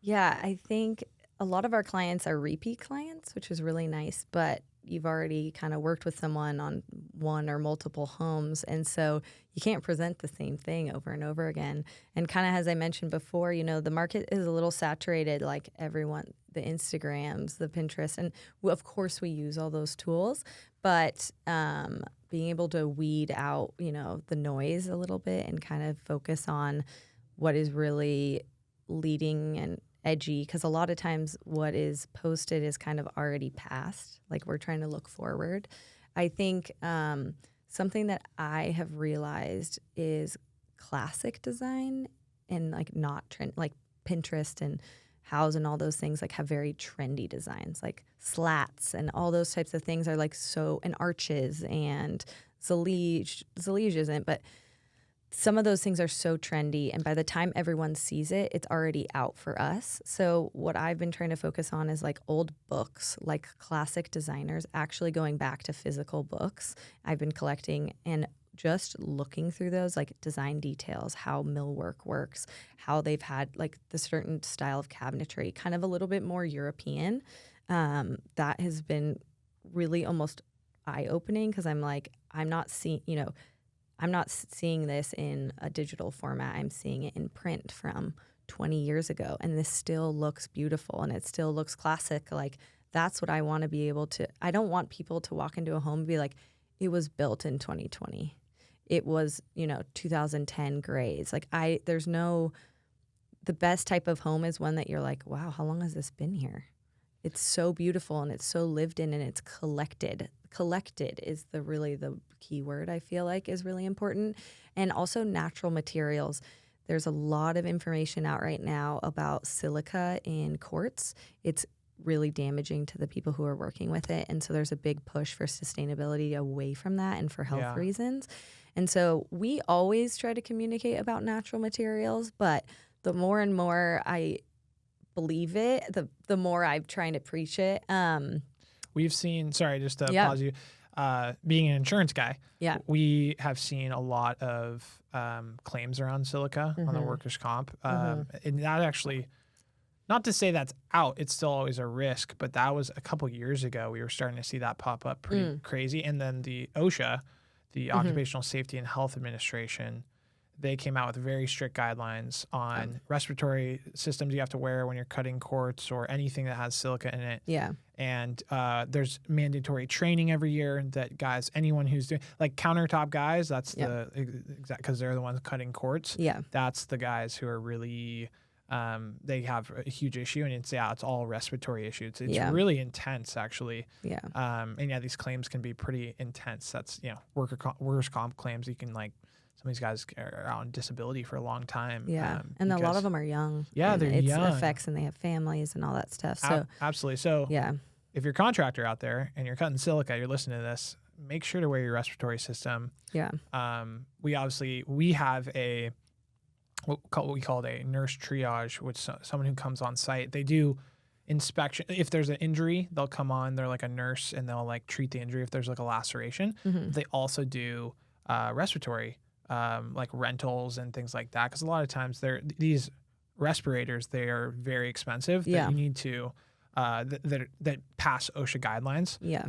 yeah, I think a lot of our clients are repeat clients, which is really nice, but you've already kind of worked with someone on one or multiple homes. And so you can't present the same thing over and over again. And kind of as I mentioned before, the market is a little saturated, like everyone, the Instagrams, the Pinterest. And of course we use all those tools, but being able to weed out, the noise a little bit and kind of focus on what is really leading and edgy, because a lot of times what is posted is kind of already past. Like we're trying to look forward. I think something that I have realized is classic design and like not trend, like Pinterest and House and all those things like have very trendy designs, like slats and all those types of things are like so, and arches and Zalige isn't, but some of those things are so trendy, and by the time everyone sees it, it's already out for us. So what I've been trying to focus on is like old books, like classic designers, actually going back to physical books. I've been collecting and just looking through those, like design details, how millwork works, how they've had like the certain style of cabinetry, kind of a little bit more European. That has been really almost eye-opening, because I'm like, I'm not seeing this in a digital format. I'm seeing it in print from 20 years ago, and this still looks beautiful and it still looks classic. Like that's what I want to be able to. I don't want people to walk into a home and be like, it was built in 2020. It was, 2010 grays. Like the best type of home is one that you're like, wow, how long has this been here? It's so beautiful and it's so lived in and it's collected. Collected is the key word, I feel like, is really important. And also natural materials. There's a lot of information out right now about silica in quartz. It's really damaging to the people who are working with it. And so there's a big push for sustainability away from that and for health reasons. And so we always try to communicate about natural materials, but the more and more I believe it, the more I'm trying to preach it. We've seen, sorry, just to pause you, being an insurance guy, we have seen a lot of claims around silica on the workers' comp. And that actually, not to say that's out, it's still always a risk, but that was a couple years ago. We were starting to see that pop up pretty crazy. And then the OSHA, the Occupational Safety and Health Administration, they came out with very strict guidelines on respiratory systems you have to wear when you're cutting quartz or anything that has silica in it. Yeah. And there's mandatory training every year that guys, anyone who's doing like countertop guys, that's the exact, because they're the ones cutting quartz. Yeah. That's the guys who are really, they have a huge issue, and it's all respiratory issues. It's really intense, actually. Yeah. And these claims can be pretty intense. That's, workers' comp claims. You can some of these guys are on disability for a long time. Yeah. And a lot of them are young. Yeah, they're young. It affects, and they have families and all that stuff. So absolutely. So if you're a contractor out there and you're cutting silica, you're listening to this, make sure to wear your respiratory system. Yeah. We have what we call a nurse triage, which someone who comes on site. They do inspection. If there's an injury, they'll come on. They're like a nurse, and they'll like treat the injury if there's like a laceration. They also do respiratory, like rentals and things like that. Because a lot of times these respirators, they are very expensive. That you need to that pass OSHA guidelines. Yeah.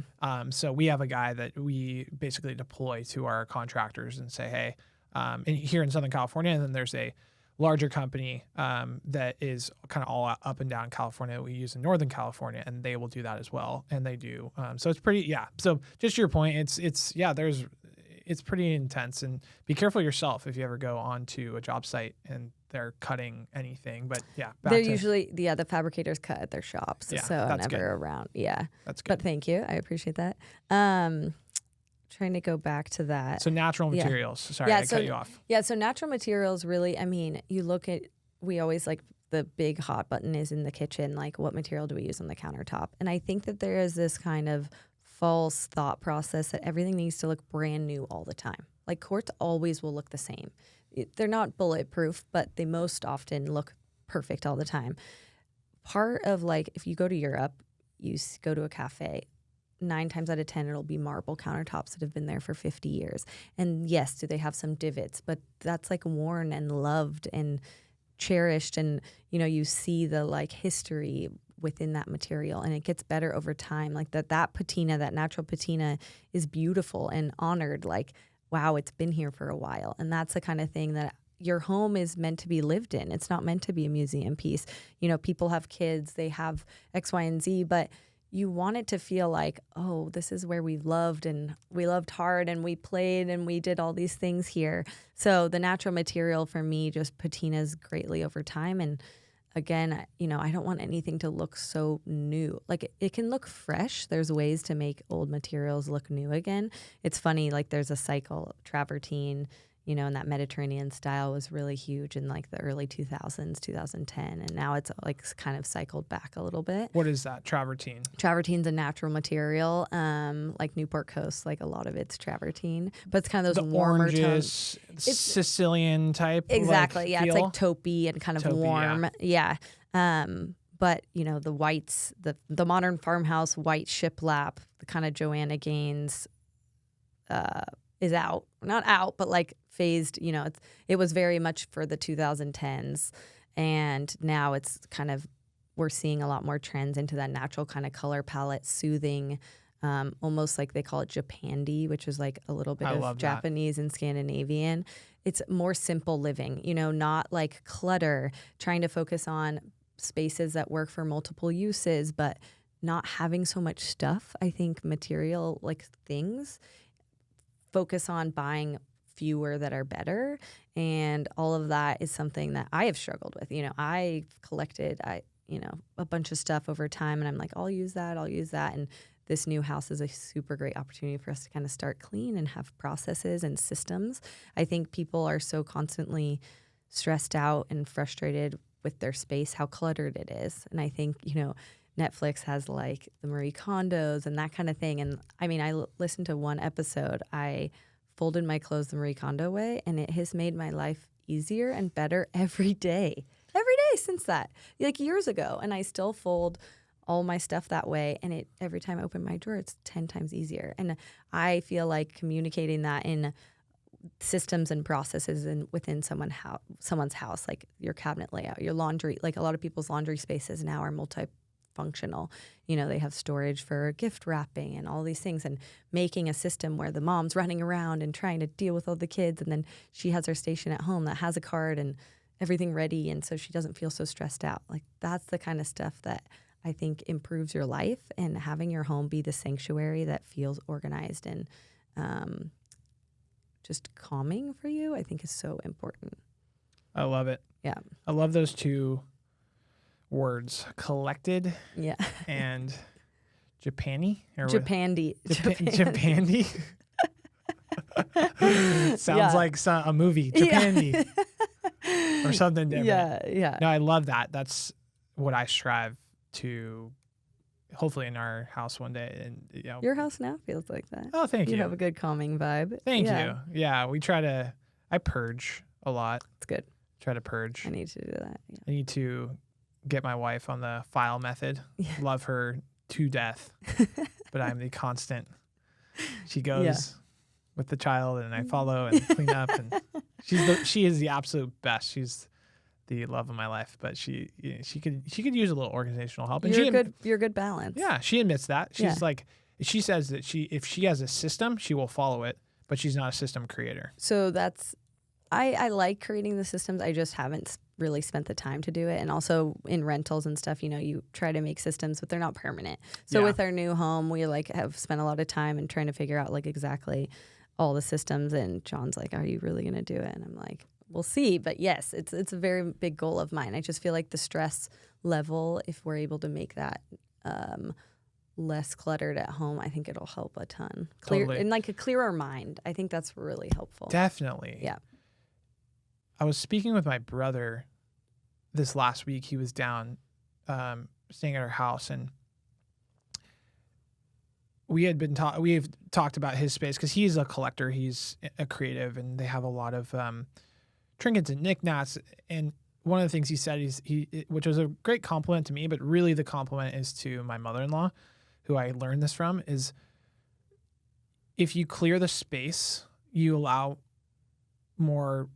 So we have a guy that we basically deploy to our contractors and say, hey, and here in Southern California, and then there's a larger company that is kind of all up and down California that we use in Northern California, and they will do that as well. And they do. So it's pretty, So just to your point, it's pretty intense, and be careful yourself if you ever go onto a job site and they're cutting anything. But they're usually, the fabricators cut at their shops. Yeah, so that's never good. around. Yeah. That's good. But thank you. I appreciate that. Trying to go back to that. So natural materials. Sorry, I cut you off. Yeah. So natural materials really, I mean, you look at, we always like the big hot button is in the kitchen. Like, what material do we use on the countertop? And I think that there is this kind of false thought process that everything needs to look brand new all the time. Like, quartz always will look the same. They're not bulletproof, but they most often look perfect all the time. Part of, like, if you go to Europe, you go to a cafe, 9 times out of 10, it'll be marble countertops that have been there for 50 years. And yes, do they have some divots, but that's like worn and loved and cherished. And, you know, you see the like history within that material, and it gets better over time. Like that patina, that natural patina is beautiful and honored. Like, wow, it's been here for a while. And that's the kind of thing that your home is meant to be lived in. It's not meant to be a museum piece. You know, people have kids, they have X, Y, and Z, but you want it to feel like, oh, this is where we loved, and we loved hard, and we played, and we did all these things here. So the natural material for me just patinas greatly over time. And again, you know, I don't want anything to look so new. Like, it can look fresh. There's ways to make old materials look new again. It's funny, like there's a cycle, travertine, you know, and that Mediterranean style was really huge in like the early 2000s, 2010. And now it's like kind of cycled back a little bit. What is that, travertine? Travertine's a natural material, like Newport Coast, like a lot of it's travertine. But it's kind of those warmer tones. Sicilian type. Exactly, like, yeah. feel? It's like taupey and kind of warm. Yeah. But, you know, the whites, the modern farmhouse white shiplap, the kind of Joanna Gaines is out. Not out, but like phased, you know, it was very much for the 2010s, and now it's kind of, we're seeing a lot more trends into that natural kind of color palette, soothing, almost like they call it Japandi, which is like a little bit of Japanese and Scandinavian. It's more simple living, you know, not like clutter, trying to focus on spaces that work for multiple uses, but not having so much stuff. I think material like things, focus on buying fewer that are better. And all of that is something that I have struggled with. You know, I've collected, a bunch of stuff over time, and I'm like, I'll use that. And this new house is a super great opportunity for us to kind of start clean and have processes and systems. I think people are so constantly stressed out and frustrated with their space, how cluttered it is. And I think, you know, Netflix has like the Marie Kondos and that kind of thing. And I mean, I listened to one episode. I folded my clothes the Marie Kondo way, and it has made my life easier and better every day since that, like years ago. And I still fold all my stuff that way. And every time I open my drawer, it's 10 times easier. And I feel like communicating that in systems and processes and within someone's house, like your cabinet layout, your laundry, like a lot of people's laundry spaces now are multifunctional. You know, they have storage for gift wrapping and all these things, and making a system where the mom's running around and trying to deal with all the kids, and then she has her station at home that has a card and everything ready, and so she doesn't feel so stressed out. Like, that's the kind of stuff that I think improves your life, and having your home be the sanctuary that feels organized and just calming for you, I think is so important. I love it. Yeah. I love those two words, collected, and Japandi. Japandi. Sounds like a movie, Japandi, or something different. Yeah. No, I love that. That's what I strive to, hopefully in our house one day. And you know, your house now feels like that. Oh, thank you. You have a good calming vibe. Thank you. Yeah, I purge a lot. It's good. Try to purge. I need to do that. Yeah. I need to get my wife on the file method. Yeah. Love her to death, but I'm the constant. She goes Yeah. with the child, and I follow and clean up, and she is the absolute best. She's the love of my life, but she could use a little organizational help. And You're a good balance. Yeah, she admits that. She's Yeah. like, she says that if she has a system, she will follow it, but she's not a system creator. So I like creating the systems. I just haven't really spent the time to do it. And also in rentals and stuff, you try to make systems, but they're not permanent. So with our new home, we have spent a lot of time and trying to figure out exactly all the systems. And John's like, "Are you really going to do it?" And I'm like, "We'll see." But yes, it's a very big goal of mine. I just feel like the stress level, if we're able to make that less cluttered at home, I think it'll help a ton. Totally. And a clearer mind. I think that's really helpful. Definitely. Yeah. I was speaking with my brother this last week. He was down staying at our house, and we've talked about his space because he's a collector, he's a creative, and they have a lot of trinkets and knickknacks. And one of the things he said which was a great compliment to me, but really the compliment is to my mother-in-law, who I learned this from, is if you clear the space, you allow more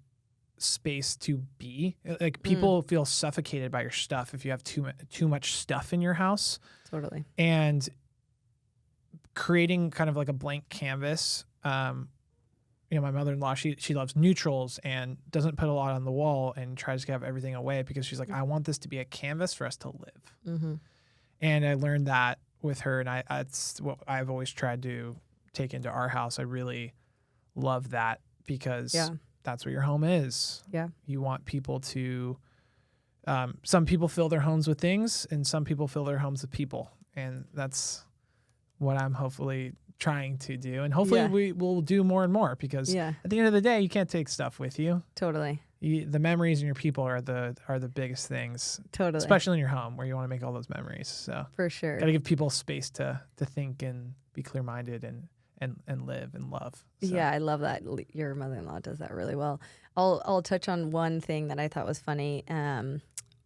space to be. People feel suffocated by your stuff if you have too much stuff in your house. Totally. And creating kind of a blank canvas. My mother-in-law, she loves neutrals and doesn't put a lot on the wall and tries to have everything away because she's like, I want this to be a canvas for us to live. Mm-hmm. And I learned that with her, and that's what I've always tried to take into our house. I really love that because that's what your home is. Yeah. You want people to, some people fill their homes with things and some people fill their homes with people. And that's what I'm hopefully trying to do. And hopefully we will do more and more because at the end of the day, you can't take stuff with you. Totally. The memories and your people are the biggest things. Totally. Especially in your home where you want to make all those memories. So for sure. Got to give people space to think and be clear-minded and live and love. So. Yeah, I love that. Your mother-in-law does that really well. I'll touch on one thing that I thought was funny.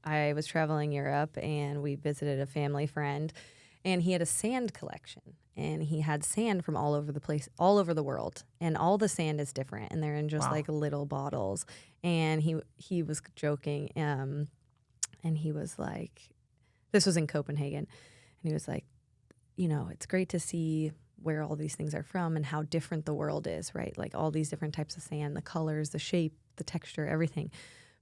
I was traveling Europe and we visited a family friend, and he had a sand collection, and he had sand from all over the place, all over the world, and all the sand is different, and they're in just little bottles. And he was joking, and he was like, this was in Copenhagen, and he was like, it's great to see where all these things are from and how different the world is, right? All these different types of sand, the colors, the shape, the texture, everything.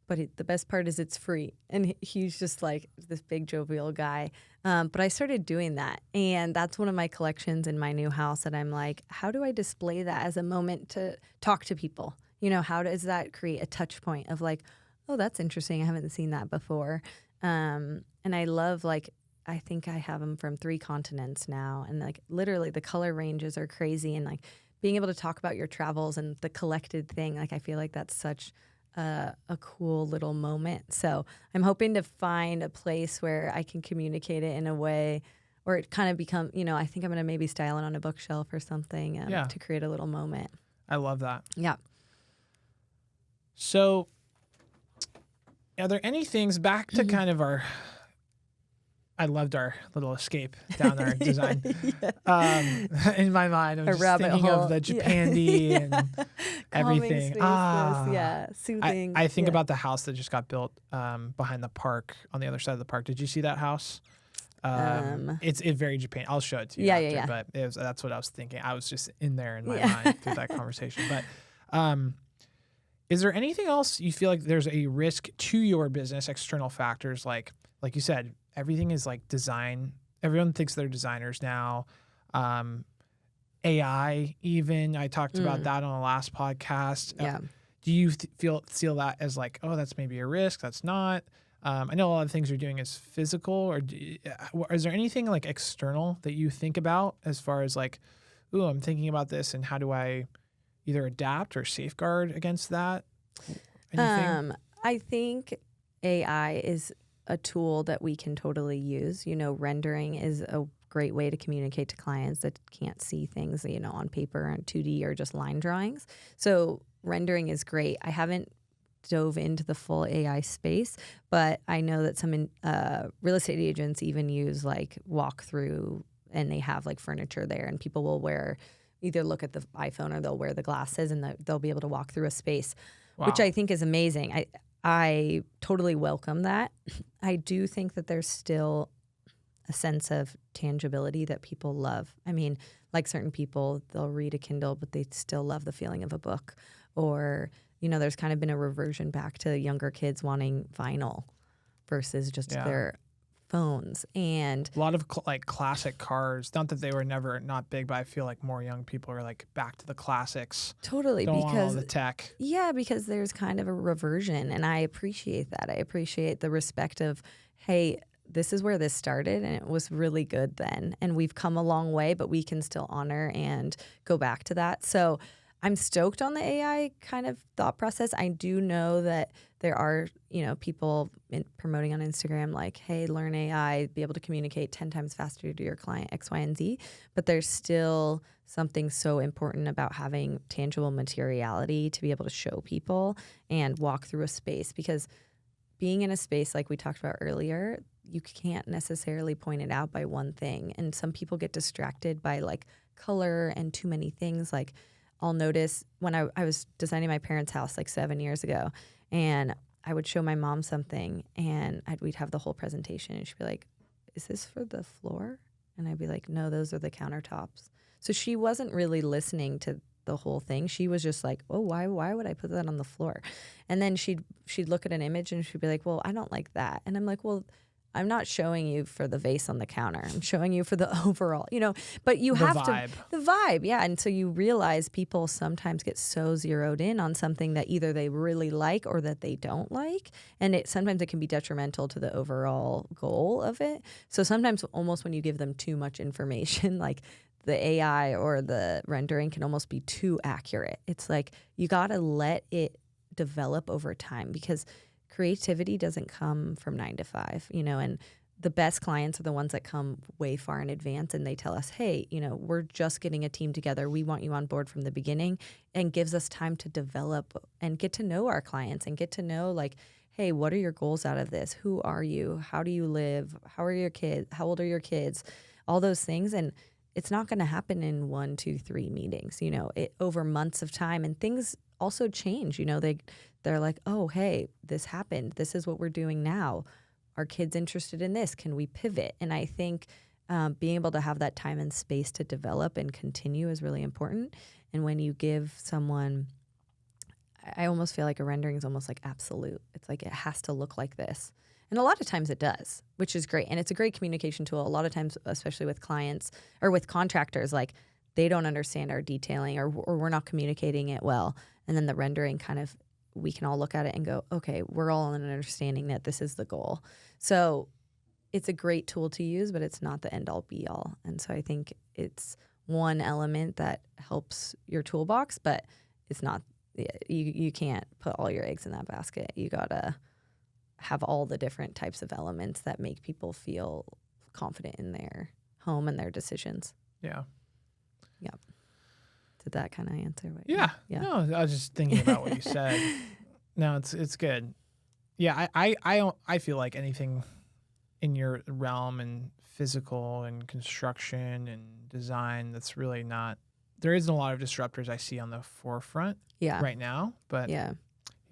But the best part is it's free. And he's just this big jovial guy. But I started doing that. And that's one of my collections in my new house that I'm like, how do I display that as a moment to talk to people? How does that create a touch point of oh, that's interesting. I haven't seen that before. And I love I think I have them from 3 continents now. And literally the color ranges are crazy. And being able to talk about your travels and the collected thing, I feel like that's such a cool little moment. So I'm hoping to find a place where I can communicate it in a way or it kind of become, I think I'm going to maybe style it on a bookshelf or something to create a little moment. I love that. Yeah. So are there any things back to kind of I loved our little escape down our design. In my mind, I'm just thinking of the Japandi and everything. Soothing. I think about the house that just got built behind the park on the other side of the park. Did you see that house? It's very Japan. I'll show it to you after, but that's what I was thinking. I was just in there in my mind through that conversation. But is there anything else you feel like there's a risk to your business, external factors like you said, everything is design. Everyone thinks they're designers now. AI, even I talked about that on the last podcast. Yeah. Do you feel that as oh, that's maybe a risk? That's not. I know a lot of things you're doing is physical, or is there anything external that you think about as far as ooh, I'm thinking about this, and how do I either adapt or safeguard against that? Anything? I think AI is a tool that we can totally use. Rendering is a great way to communicate to clients that can't see things, on paper and 2D or just line drawings. So rendering is great. I haven't dove into the full AI space, but I know that some real estate agents even use like walkthrough, and they have like furniture there, and people will either look at the iPhone or they'll wear the glasses, and they'll be able to walk through a space, which I think is amazing. I totally welcome that. I do think that there's still a sense of tangibility that people love. I mean, like certain people, they'll read a Kindle, but they still love the feeling of a book. Or, there's kind of been a reversion back to younger kids wanting vinyl versus just their phones. And a lot of like classic cars, not that they were never not big, but I feel like more young people are like back to the classics. Totally. Don't because want all the tech. Yeah, because there's kind of a reversion, and I appreciate that. I appreciate the respect of, hey, this is where this started, and it was really good then. And we've come a long way, but we can still honor and go back to that. So I'm stoked on the AI kind of thought process. I do know that there are, people promoting on Instagram like, hey, learn AI, be able to communicate 10 times faster to your client, X, Y, and Z. But there's still something so important about having tangible materiality to be able to show people and walk through a space, because being in a space like we talked about earlier, you can't necessarily point it out by one thing. And some people get distracted by like color and too many things. Like I'll notice when I was designing my parents' house like 7 years ago, and I would show my mom something, and we'd have the whole presentation, and she'd be like, is this for the floor? And I'd be like, no, those are the countertops. So she wasn't really listening to the whole thing. She was just like, oh, why would I put that on the floor? And then she'd look at an image and she'd be like, well, I don't like that. And I'm like, well, I'm not showing you for the vase on the counter. I'm showing you for the overall, but you have the vibe. Yeah. And so you realize people sometimes get so zeroed in on something that either they really like or that they don't like. And sometimes it can be detrimental to the overall goal of it. So sometimes almost when you give them too much information, like the AI or the rendering can almost be too accurate. It's like you got to let it develop over time, because creativity doesn't come from 9 to 5, and the best clients are the ones that come way far in advance, and they tell us, hey, we're just getting a team together. We want you on board from the beginning, and gives us time to develop and get to know our clients and get to know like, hey, what are your goals out of this? Who are you? How do you live? How are your kids? How old are your kids? All those things. And it's not going to happen in 1, 2, 3 meetings, over months of time, and things also change. They're like, oh, hey, this happened. This is what we're doing now. Are kids interested in this? Can we pivot? And I think being able to have that time and space to develop and continue is really important. And when you give someone, I almost feel like a rendering is almost like absolute. It's like it has to look like this. And a lot of times it does, which is great. And it's a great communication tool. A lot of times, especially with clients or with contractors, like they don't understand our detailing or we're not communicating it well. And then the rendering kind of, we can all look at it and go, okay, we're all in an understanding that this is the goal. So it's a great tool to use, but it's not the end all be all. And so I think it's one element that helps your toolbox, but it's not, you can't put all your eggs in that basket. You gotta have all the different types of elements that make people feel confident in their home and their decisions. Yeah. Yep. Did that kind of answer what Yeah. Yeah. No, I was just thinking about what you said. No, it's good. Yeah, I feel like anything in your realm and physical and construction and design that's really not, there isn't a lot of disruptors I see on the forefront right now, but you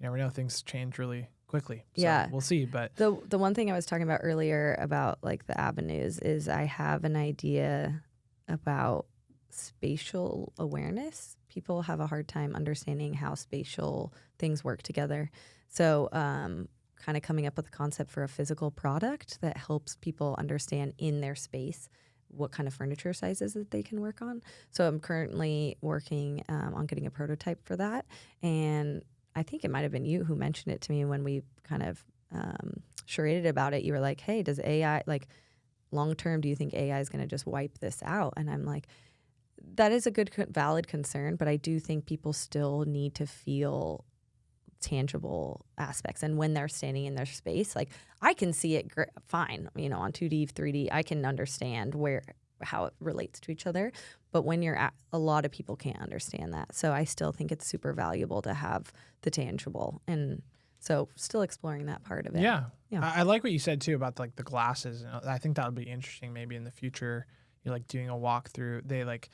never know, things change really quickly. So we'll see. But the one thing I was talking about earlier about like the avenues is I have an idea about spatial awareness. People have a hard time understanding how spatial things work together. So kind of coming up with a concept for a physical product that helps people understand in their space what kind of furniture sizes that they can work on. So I'm currently working on getting a prototype for that. And I think it might have been you who mentioned it to me when we kind of charaded about it. You were like, hey, does AI, like long term, do you think AI is going to just wipe this out? And I'm like, that is a good, valid concern, but I do think people still need to feel tangible aspects. And when they're standing in their space, like I can see it fine, on 2D, 3D, I can understand how it relates to each other. But when you're at, a lot of people can't understand that. So I still think it's super valuable to have the tangible. And So still exploring that part of it. Yeah. Yeah. I like what you said too about like the glasses. I think that would be interesting maybe in the future. You're like doing a walkthrough. They like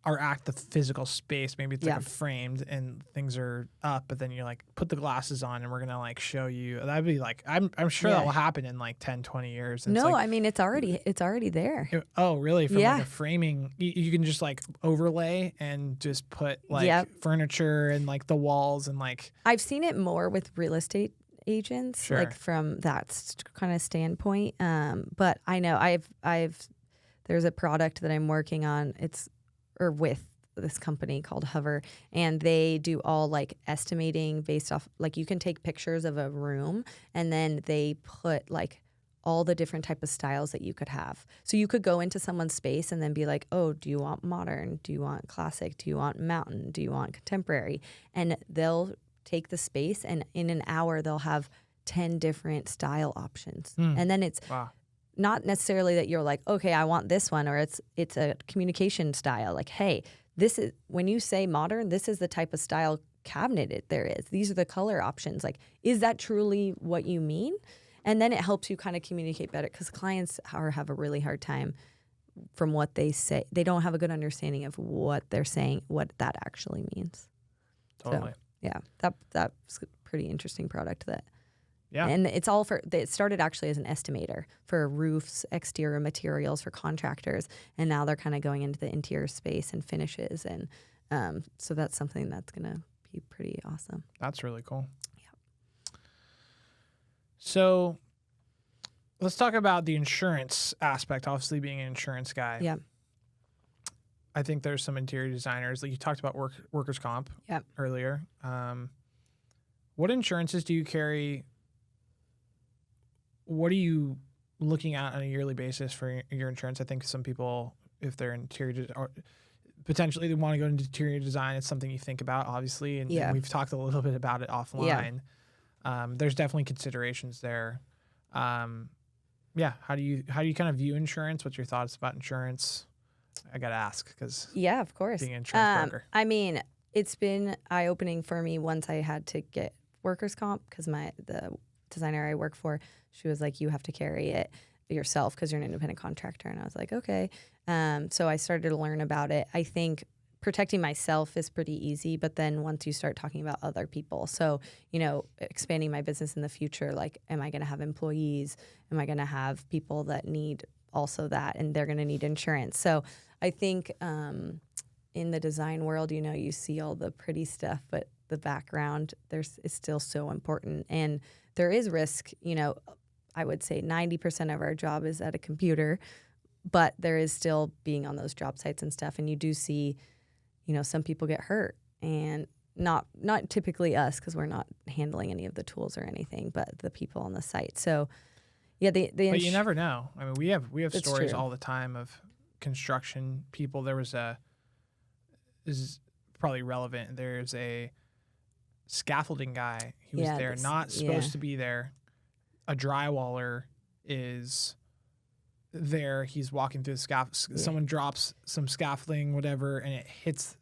are at the physical space. Maybe it's like a framed and things are up, but then you're like, put the glasses on and we're going to like show you. That'd be like, I'm sure that will happen in like 10, 20 years. And No, it's like, I mean, it's already there. oh, really? From like a framing, you can just like overlay and just put like furniture and like the walls and like. I've seen it more with real estate agents, like from that kind of standpoint. But I know there's a product that I'm working on. With this company called Hover, and they do all like estimating based off, like you can take pictures of a room and then they put like all the different type of styles that you could have. So you could go into someone's space and then be like, oh, do you want modern? Do you want classic? Do you want mountain? Do you want contemporary? And they'll take the space and in an hour they'll have 10 different style options. And then it's not necessarily that you're like, okay, I want this one, or it's a communication style. Like, hey, this is, when you say modern, this is the type of style cabinet there is. These are the color options. Like, is that truly what you mean? And then it helps you kind of communicate better, because clients have a really hard time from what they say. They don't have a good understanding of what they're saying, what that actually means. Totally. So, yeah, that's a pretty interesting product that. Yeah. And it started actually as an estimator for roofs, exterior materials for contractors. And now they're kind of going into the interior space and finishes. And so that's something that's going to be pretty awesome. That's really cool. Yeah. So let's talk about the insurance aspect, obviously being an insurance guy. Yeah. I think there's some interior designers, like you talked about workers' comp earlier. What insurances do you carry? What are you looking at on a yearly basis for your insurance? I think some people, if they're or potentially they want to go into interior design, it's something you think about, obviously. And we've talked a little bit about it offline. There's definitely considerations there. How do you kind of view insurance? What's your thoughts about insurance? I got to ask because of course, being an insurance broker. I mean, it's been eye-opening for me once I had to get workers' comp, because the designer I work for, she was like, you have to carry it yourself because you're an independent contractor. And I was like, okay. So I started to learn about it. I think protecting myself is pretty easy, but then once you start talking about other people, so, expanding my business in the future, like, am I going to have employees? Am I going to have people that need also that, and they're going to need insurance? So I think in the design world, you see all the pretty stuff, but the background is still so important. And there is risk. I would say 90% of our job is at a computer, but there is still being on those job sites and stuff. And you do see, some people get hurt, and not typically us, because we're not handling any of the tools or anything, but the people on the site. So but you never know. I mean, we have stories true. all the time of construction people. This is probably relevant. There's a scaffolding guy. He was there, not supposed to be there. A drywaller is there. He's walking through the scaffold. Someone drops some scaffolding, whatever, and it hits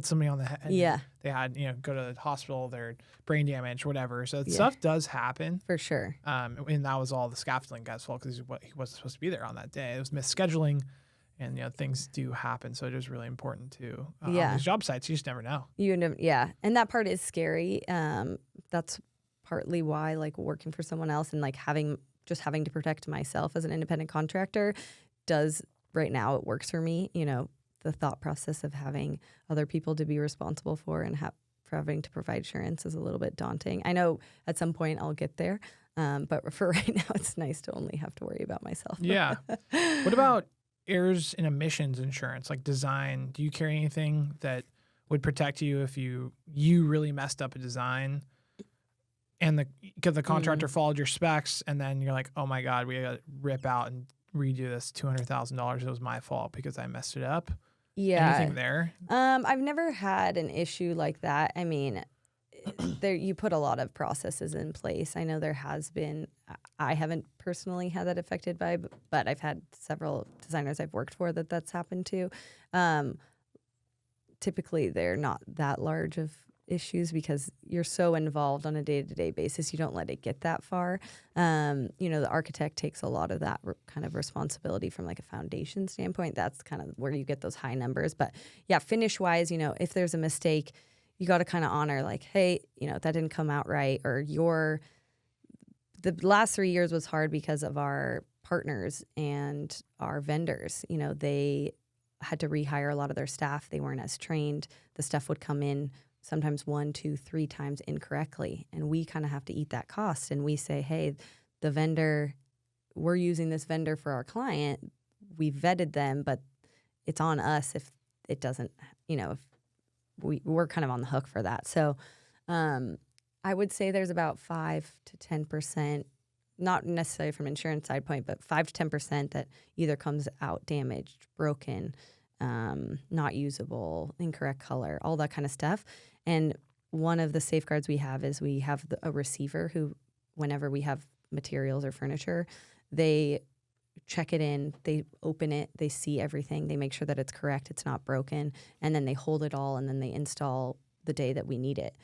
somebody on the head. Yeah. They had, go to the hospital, they're brain damage, whatever. So stuff does happen. For sure. And that was all the scaffolding guy's fault, because he wasn't supposed to be there on that day. It was misscheduling, and things do happen. So it is really important to on these job sites. You just never know. And that part is scary. That's partly why, like, working for someone else and like having to protect myself as an independent contractor does, right now, it works for me. The thought process of having other people to be responsible for and for having to provide insurance is a little bit daunting. I know at some point I'll get there, but for right now, it's nice to only have to worry about myself. Yeah. What about errors and omissions insurance, like design? Do you carry anything that would protect you if you really messed up a design, and because the contractor followed your specs, and then you're like, oh my God, we got to rip out and redo this $200,000. It was my fault because I messed it up. Yeah. Anything there? I've never had an issue like that. I mean, you put a lot of processes in place. I know there has been. I haven't personally had that affected by, but I've had several designers I've worked for that's happened to. Typically, they're not that large of issues because you're so involved on a day-to-day basis. You don't let it get that far. The architect takes a lot of that kind of responsibility from like a foundation standpoint. That's kind of where you get those high numbers. But yeah, finish-wise, if there's a mistake, you got to kind of honor like, hey, that didn't come out right, or the last 3 years was hard because of our partners and our vendors. They had to rehire a lot of their staff. They weren't as trained. The stuff would come in sometimes 1, 2, 3 times incorrectly. And we kind of have to eat that cost. And we say, hey, we're using this vendor for our client. We vetted them, but it's on us if it doesn't, if we're kind of on the hook for that. So, I would say there's about 5 to 10%, not necessarily from insurance side point, but 5 to 10% that either comes out damaged, broken, not usable, incorrect color, all that kind of stuff. And one of the safeguards we have is we have a receiver who, whenever we have materials or furniture, they check it in, they open it, they see everything, they make sure that it's correct, it's not broken, and then they hold it all, and then they install the day that we need it.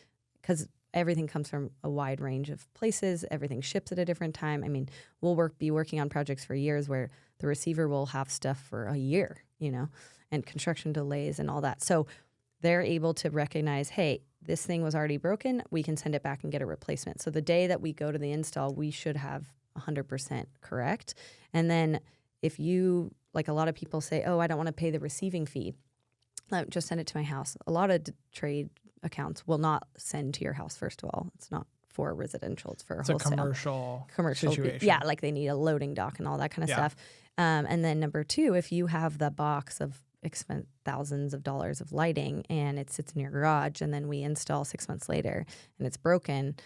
Because everything comes from a wide range of places. Everything ships at a different time. I mean, we'll be working on projects for years where the receiver will have stuff for a year, and construction delays and all that. So they're able to recognize, hey, this thing was already broken. We can send it back and get a replacement. So the day that we go to the install, we should have 100% correct. And then if you, like a lot of people say, oh, I don't want to pay the receiving fee, just send it to my house. A lot of trade accounts will not send to your house, first of all. It's not for residential. It's for wholesale. It's a commercial situation. Yeah, like they need a loading dock and all that kind of stuff. And then number 2, if you have the box of thousands of dollars of lighting and it sits in your garage and then we install 6 months later and it's broken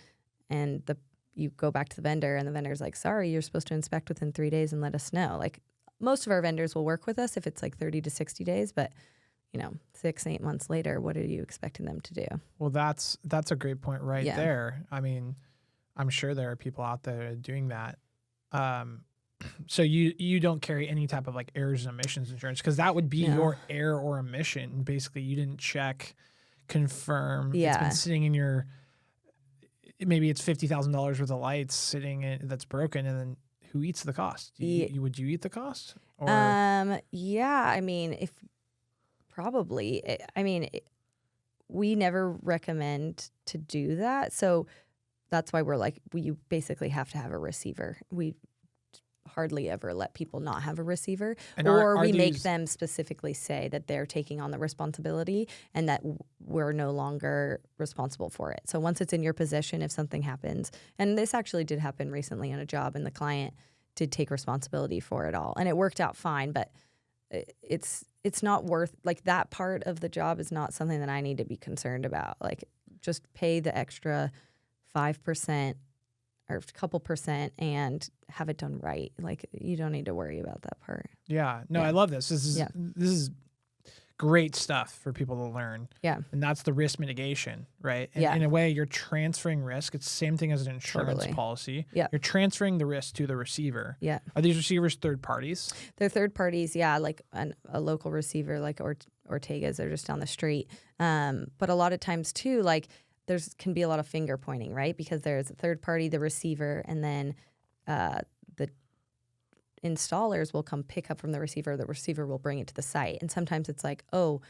and you go back to the vendor and the vendor's like, sorry, you're supposed to inspect within 3 days and let us know. Like most of our vendors will work with us if it's like 30 to 60 days, but 6, 8 months later, what are you expecting them to do? Well, that's a great point right there. I mean, I'm sure there are people out there doing that. So you don't carry any type of like errors and omissions insurance because that would be your error or omission. Basically, you didn't check, confirm. Yeah. It's been sitting in your. Maybe it's $50,000 worth of lights sitting in that's broken, and then who eats the cost? Would you eat the cost? Or? Yeah. I mean, probably. I mean, we never recommend to do that. So that's why we're like, you basically have to have a receiver. We hardly ever let people not have a receiver, or we make them specifically say that they're taking on the responsibility and that we're no longer responsible for it. So once it's in your possession, if something happens, and this actually did happen recently on a job, and the client did take responsibility for it all, and it worked out fine, but it's not worth, like, that part of the job is not something that I need to be concerned about. Like, just pay the extra 5% or a couple percent and have it done right. Like, you don't need to worry about that part. Yeah. No, I love this. This is great stuff for people to learn. Yeah. And that's the risk mitigation, right? And in a way, you're transferring risk. It's the same thing as an insurance policy. Yeah. You're transferring the risk to the receiver. Yeah. Are these receivers third parties? They're third parties, yeah, like a local receiver like Ortega's. They're just down the street. But a lot of times, too, like, can be a lot of finger pointing, right? Because there's a third party, the receiver, and then the installers will come pick up from the receiver. The receiver will bring it to the site. And sometimes it's like, oh,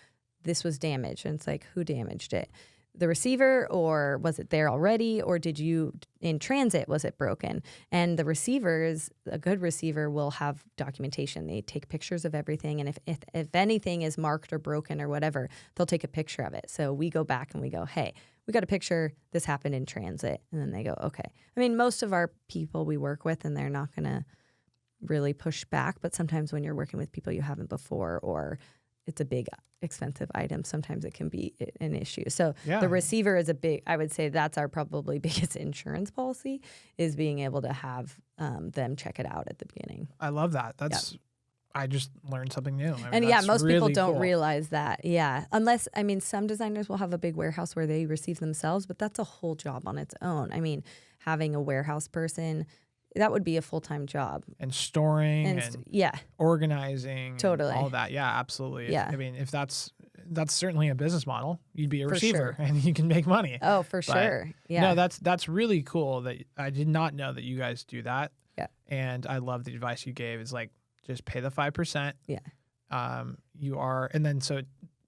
this was damaged. And it's like, who damaged it? The receiver, or was it there already? Or did you, in transit, was it broken? And the receivers, a good receiver will have documentation. They take pictures of everything. And if anything is marked or broken or whatever, they'll take a picture of it. So we go back and we go, hey, we got a picture, this happened in transit. And then they go, okay. I mean, most of our people we work with, and they're not going to really push back. But sometimes when you're working with people you haven't before, or it's a big, expensive item, sometimes it can be an issue. So the receiver is I would say that's our probably biggest insurance policy, is being able to have them check it out at the beginning. I love that. I just learned something new. I mean, most really people don't realize that. Yeah. Unless, I mean, some designers will have a big warehouse where they receive themselves, but that's a whole job on its own. I mean, having a warehouse person, that would be a full-time job. And storing and organizing. Totally. And all that. Yeah, absolutely. Yeah. I mean, if that's that's certainly a business model. You'd be a For receiver sure. and you can make money. Oh, for But sure. no, Yeah. that's really cool that I did not know that you guys do that. Yeah. And I love the advice you gave is like, just pay the 5%. Yeah. And then so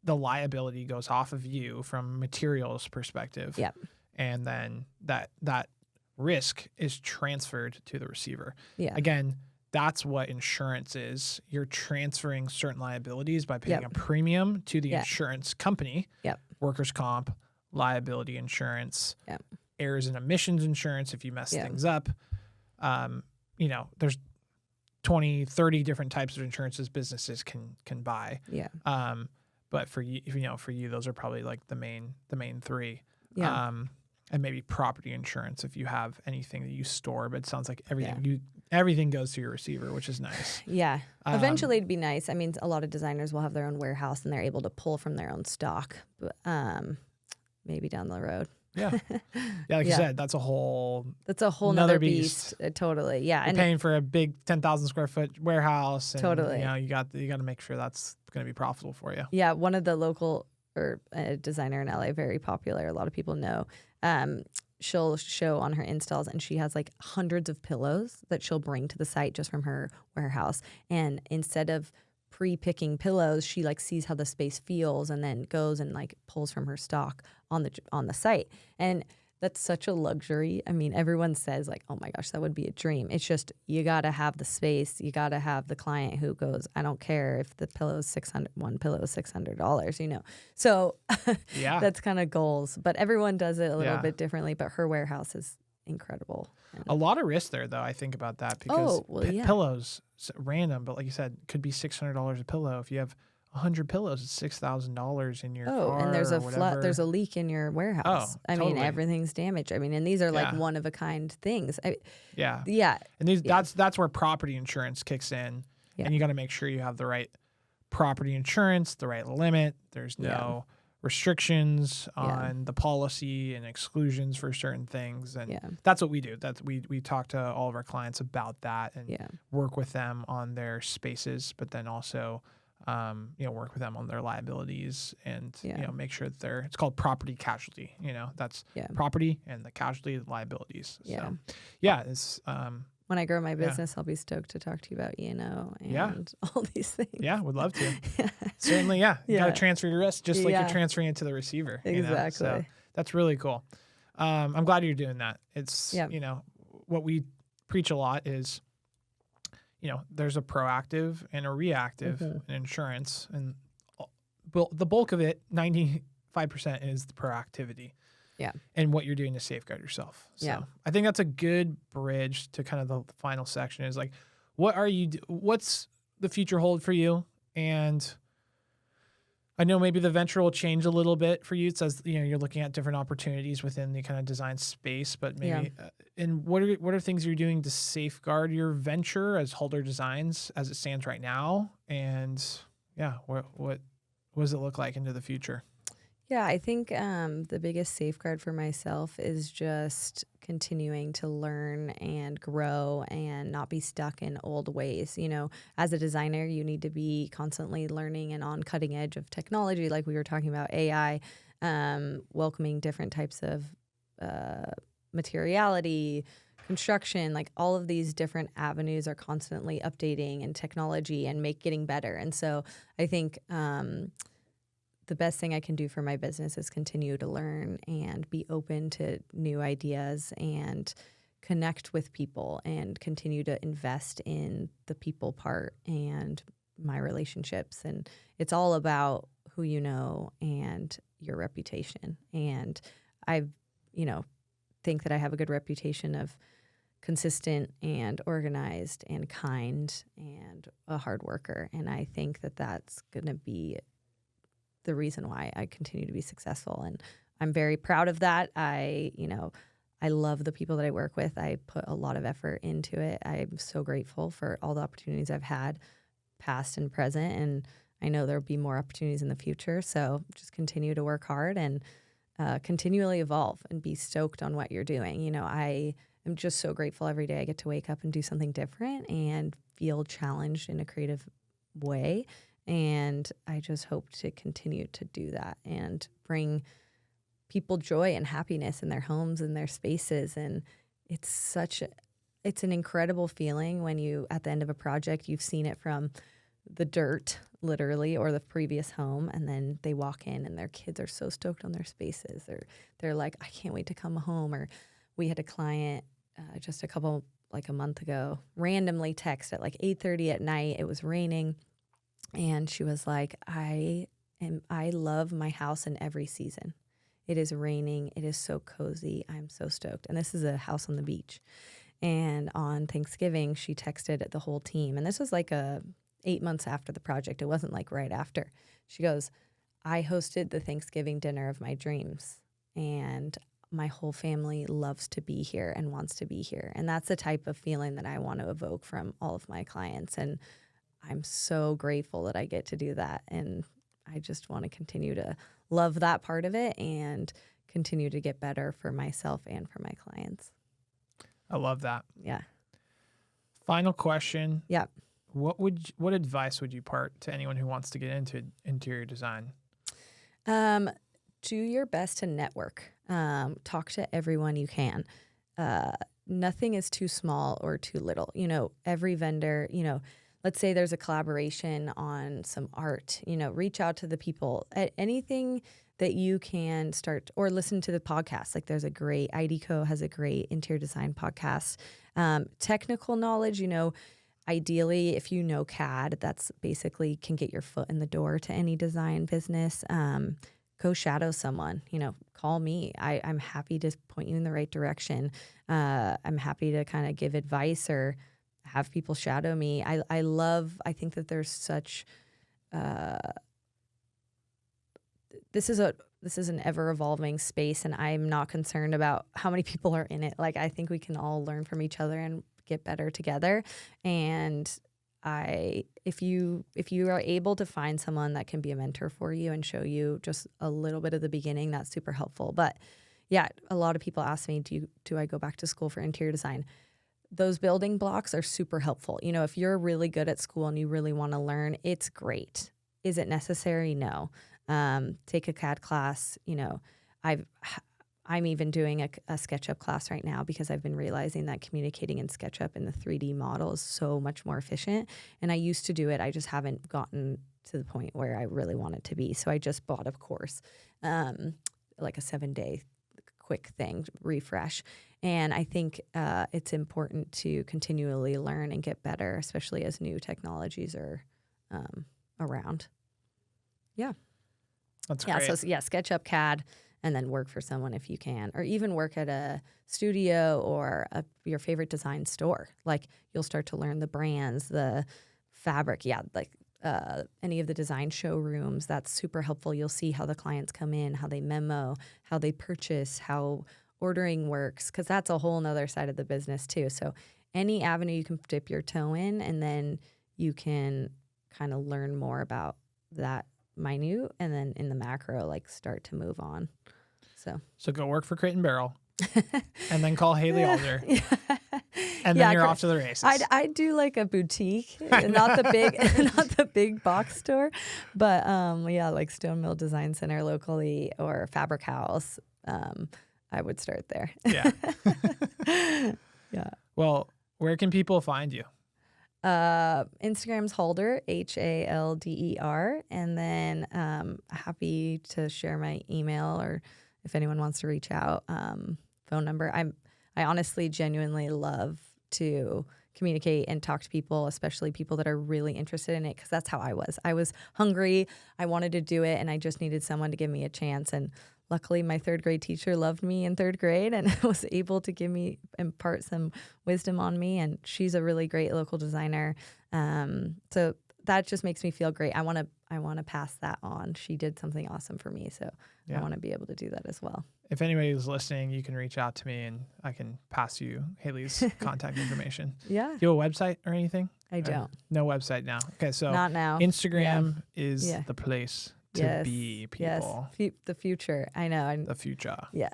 the liability goes off of you from materials perspective. Yep. And then that risk is transferred to the receiver. Yeah. Again, that's what insurance is. You're transferring certain liabilities by paying Yep. a premium to the Yeah. insurance company. Yep. Workers' comp, liability insurance, Yep. errors and emissions insurance if you mess Yeah. things up. There's 20, 30 different types of insurances businesses can buy. Yeah. But for you, those are probably like the main three. Yeah. And maybe property insurance if you have anything that you store. But it sounds like everything goes to your receiver, which is nice. Yeah. Eventually it'd be nice. I mean, a lot of designers will have their own warehouse and they're able to pull from their own stock. But maybe down the road. Yeah. Yeah, like you said, that's a whole nother beast. Totally. Yeah. You're paying for a big 10,000 square foot warehouse. And, Totally. You got to make sure that's going to be profitable for you. Yeah. One of the local or a designer in LA, very popular. A lot of people know. She'll show on her installs and she has like hundreds of pillows that she'll bring to the site just from her warehouse. And instead of pre-picking pillows, she like sees how the space feels and then goes and like pulls from her stock on the site. And that's such a luxury. I mean, everyone says like, oh my gosh, that would be a dream. It's just, you got to have the space. You got to have the client who goes, I don't care if the pillow is one pillow is $600, So Yeah. that's kind of goals, but everyone does it a little bit differently, but her warehouse is incredible. A lot of risk there, though. I think about that because pillows, random, but like you said, could be $600 a pillow. If you have 100 pillows, it's $6,000 in your car. And there's a leak in your warehouse. I mean, everything's damaged. I mean, and these are like one of a kind things. Yeah. And that's where property insurance kicks in. Yeah. And you got to make sure you have the right property insurance, the right limit. There's no restrictions on the policy and exclusions for certain things. And that's what we do. We talk to all of our clients about that and work with them on their spaces, but then also work with them on their liabilities and make sure that it's called property casualty. That's property and the casualty liabilities. So it's when I grow my business, I'll be stoked to talk to you about E&O and all these things. Yeah, would love to. Certainly, You got to transfer your risk just like you're transferring it to the receiver. Exactly. So that's really cool. I'm glad you're doing that. It's, what we preach a lot is, there's a proactive and a reactive in insurance. And the bulk of it, 95% is the proactivity. Yeah. And what you're doing to safeguard yourself. So I think that's a good bridge to kind of the final section is like, what's the future hold for you? And I know maybe the venture will change a little bit for you. It says, you're looking at different opportunities within the kind of design space, but maybe, and what are things you're doing to safeguard your venture as Halder Designs as it stands right now? And what does it look like into the future? Yeah, I think the biggest safeguard for myself is just continuing to learn and grow and not be stuck in old ways. As a designer, you need to be constantly learning and on cutting edge of technology, like we were talking about AI, welcoming different types of materiality, construction, like all of these different avenues are constantly updating and technology and getting better. And so I think the best thing I can do for my business is continue to learn and be open to new ideas and connect with people and continue to invest in the people part and my relationships. And it's all about who you know and your reputation. And I, think that I have a good reputation of consistent and organized and kind and a hard worker. And I think that that's going to be the reason why I continue to be successful. And I'm very proud of that. I love the people that I work with. I put a lot of effort into it. I'm so grateful for all the opportunities I've had, past and present. And I know there'll be more opportunities in the future. So just continue to work hard and continually evolve and be stoked on what you're doing. I am just so grateful every day I get to wake up and do something different and feel challenged in a creative way. And I just hope to continue to do that and bring people joy and happiness in their homes and their spaces. And it's an incredible feeling when you, at the end of a project, you've seen it from the dirt, literally, or the previous home, and then they walk in and their kids are so stoked on their spaces, or they're like, I can't wait to come home. Or we had a client just a month ago, randomly text at like 8:30 at night. It was raining, and she was like, I love my house in every season. It is raining. It is so cozy. I'm so stoked. And this is a house on the beach. And on Thanksgiving, she texted the whole team. And this was like 8 months after the project. It wasn't like right after. She goes, I hosted the Thanksgiving dinner of my dreams, and my whole family loves to be here and wants to be here. And that's the type of feeling that I want to evoke from all of my clients. And I'm so grateful that I get to do that. And I just want to continue to love that part of it and continue to get better for myself and for my clients. I love that. Yeah. Final question. Yeah. What advice would you impart to anyone who wants to get into interior design? Do your best to network. Talk to everyone you can. Nothing is too small or too little. Every vendor, let's say there's a collaboration on some art, reach out to the people at anything that you can start, or listen to the podcast. Like there's IDCO has a great interior design podcast. Technical knowledge, ideally, if you know CAD, that's basically can get your foot in the door to any design business. Go shadow someone, call me. I'm happy to point you in the right direction. I'm happy to kind of give advice or have people shadow me. I think that there's such, this is an ever evolving space, and I'm not concerned about how many people are in it. Like, I think we can all learn from each other and get better together. And if you are able to find someone that can be a mentor for you and show you just a little bit of the beginning, that's super helpful. But yeah, a lot of people ask me, do I go back to school for interior design? Those building blocks are super helpful. If you're really good at school and you really want to learn, it's great. Is it necessary? No. Take a CAD class. I'm even doing a SketchUp class right now because I've been realizing that communicating in SketchUp in the 3D model is so much more efficient. And I used to do it. I just haven't gotten to the point where I really want it to be. So I just bought a course, like a 7-day quick thing, refresh. And I think it's important to continually learn and get better, especially as new technologies are around. Yeah. That's great. So SketchUp, CAD, and then work for someone if you can, or even work at a studio or your favorite design store. Like, you'll start to learn the brands, the fabric. Yeah, like any of the design showrooms. That's super helpful. You'll see how the clients come in, how they memo, how they purchase, how ordering works, because that's a whole nother side of the business too. So any avenue you can dip your toe in, and then you can kind of learn more about that minute, and then in the macro, like, start to move on. So go work for Crate and Barrel, and then call Hayley Alder, and then you're off to the races. I'd do like a boutique, not the big box store, but like Stone Mill Design Center locally or Fabric House. I would start there. Yeah. Yeah. Well, where can people find you? Instagram's Halder, Halder, and then happy to share my email, or if anyone wants to reach out, phone number. I honestly genuinely love to communicate and talk to people, especially people that are really interested in it, because that's how I was. I was hungry, I wanted to do it, and I just needed someone to give me a chance. And luckily, my 3rd grade teacher loved me in 3rd grade and was able to impart some wisdom on me. And she's a really great local designer. So that just makes me feel great. I want to pass that on. She did something awesome for me, so yeah. I want to be able to do that as well. If anybody is listening, you can reach out to me and I can pass you Hayley's contact information. Yeah. Do you have a website or anything? I don't. No website now. Okay, so not now. Instagram is the place to be, people. Yes, the future. I know. The future. Yeah.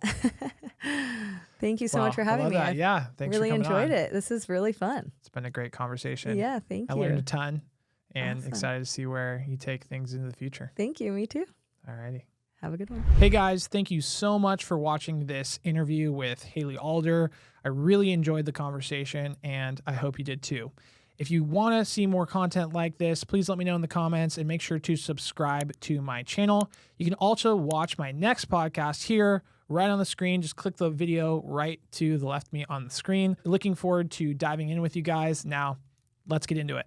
Thank you so much for having me. Yeah, thanks for coming on. Really enjoyed it. This is really fun. It's been a great conversation. Yeah, thank you. I learned a ton. and Awesome. excited to see where you take things into the future. Thank you. Me too. Alrighty. Have a good one. Hey guys, thank you so much for watching this interview with Hayley Alder. I really enjoyed the conversation, and I hope you did too. If you want to see more content like this, please let me know in the comments and make sure to subscribe to my channel. You can also watch my next podcast here right on the screen. Just click the video right to the left of me on the screen. Looking forward to diving in with you guys. Now, let's get into it.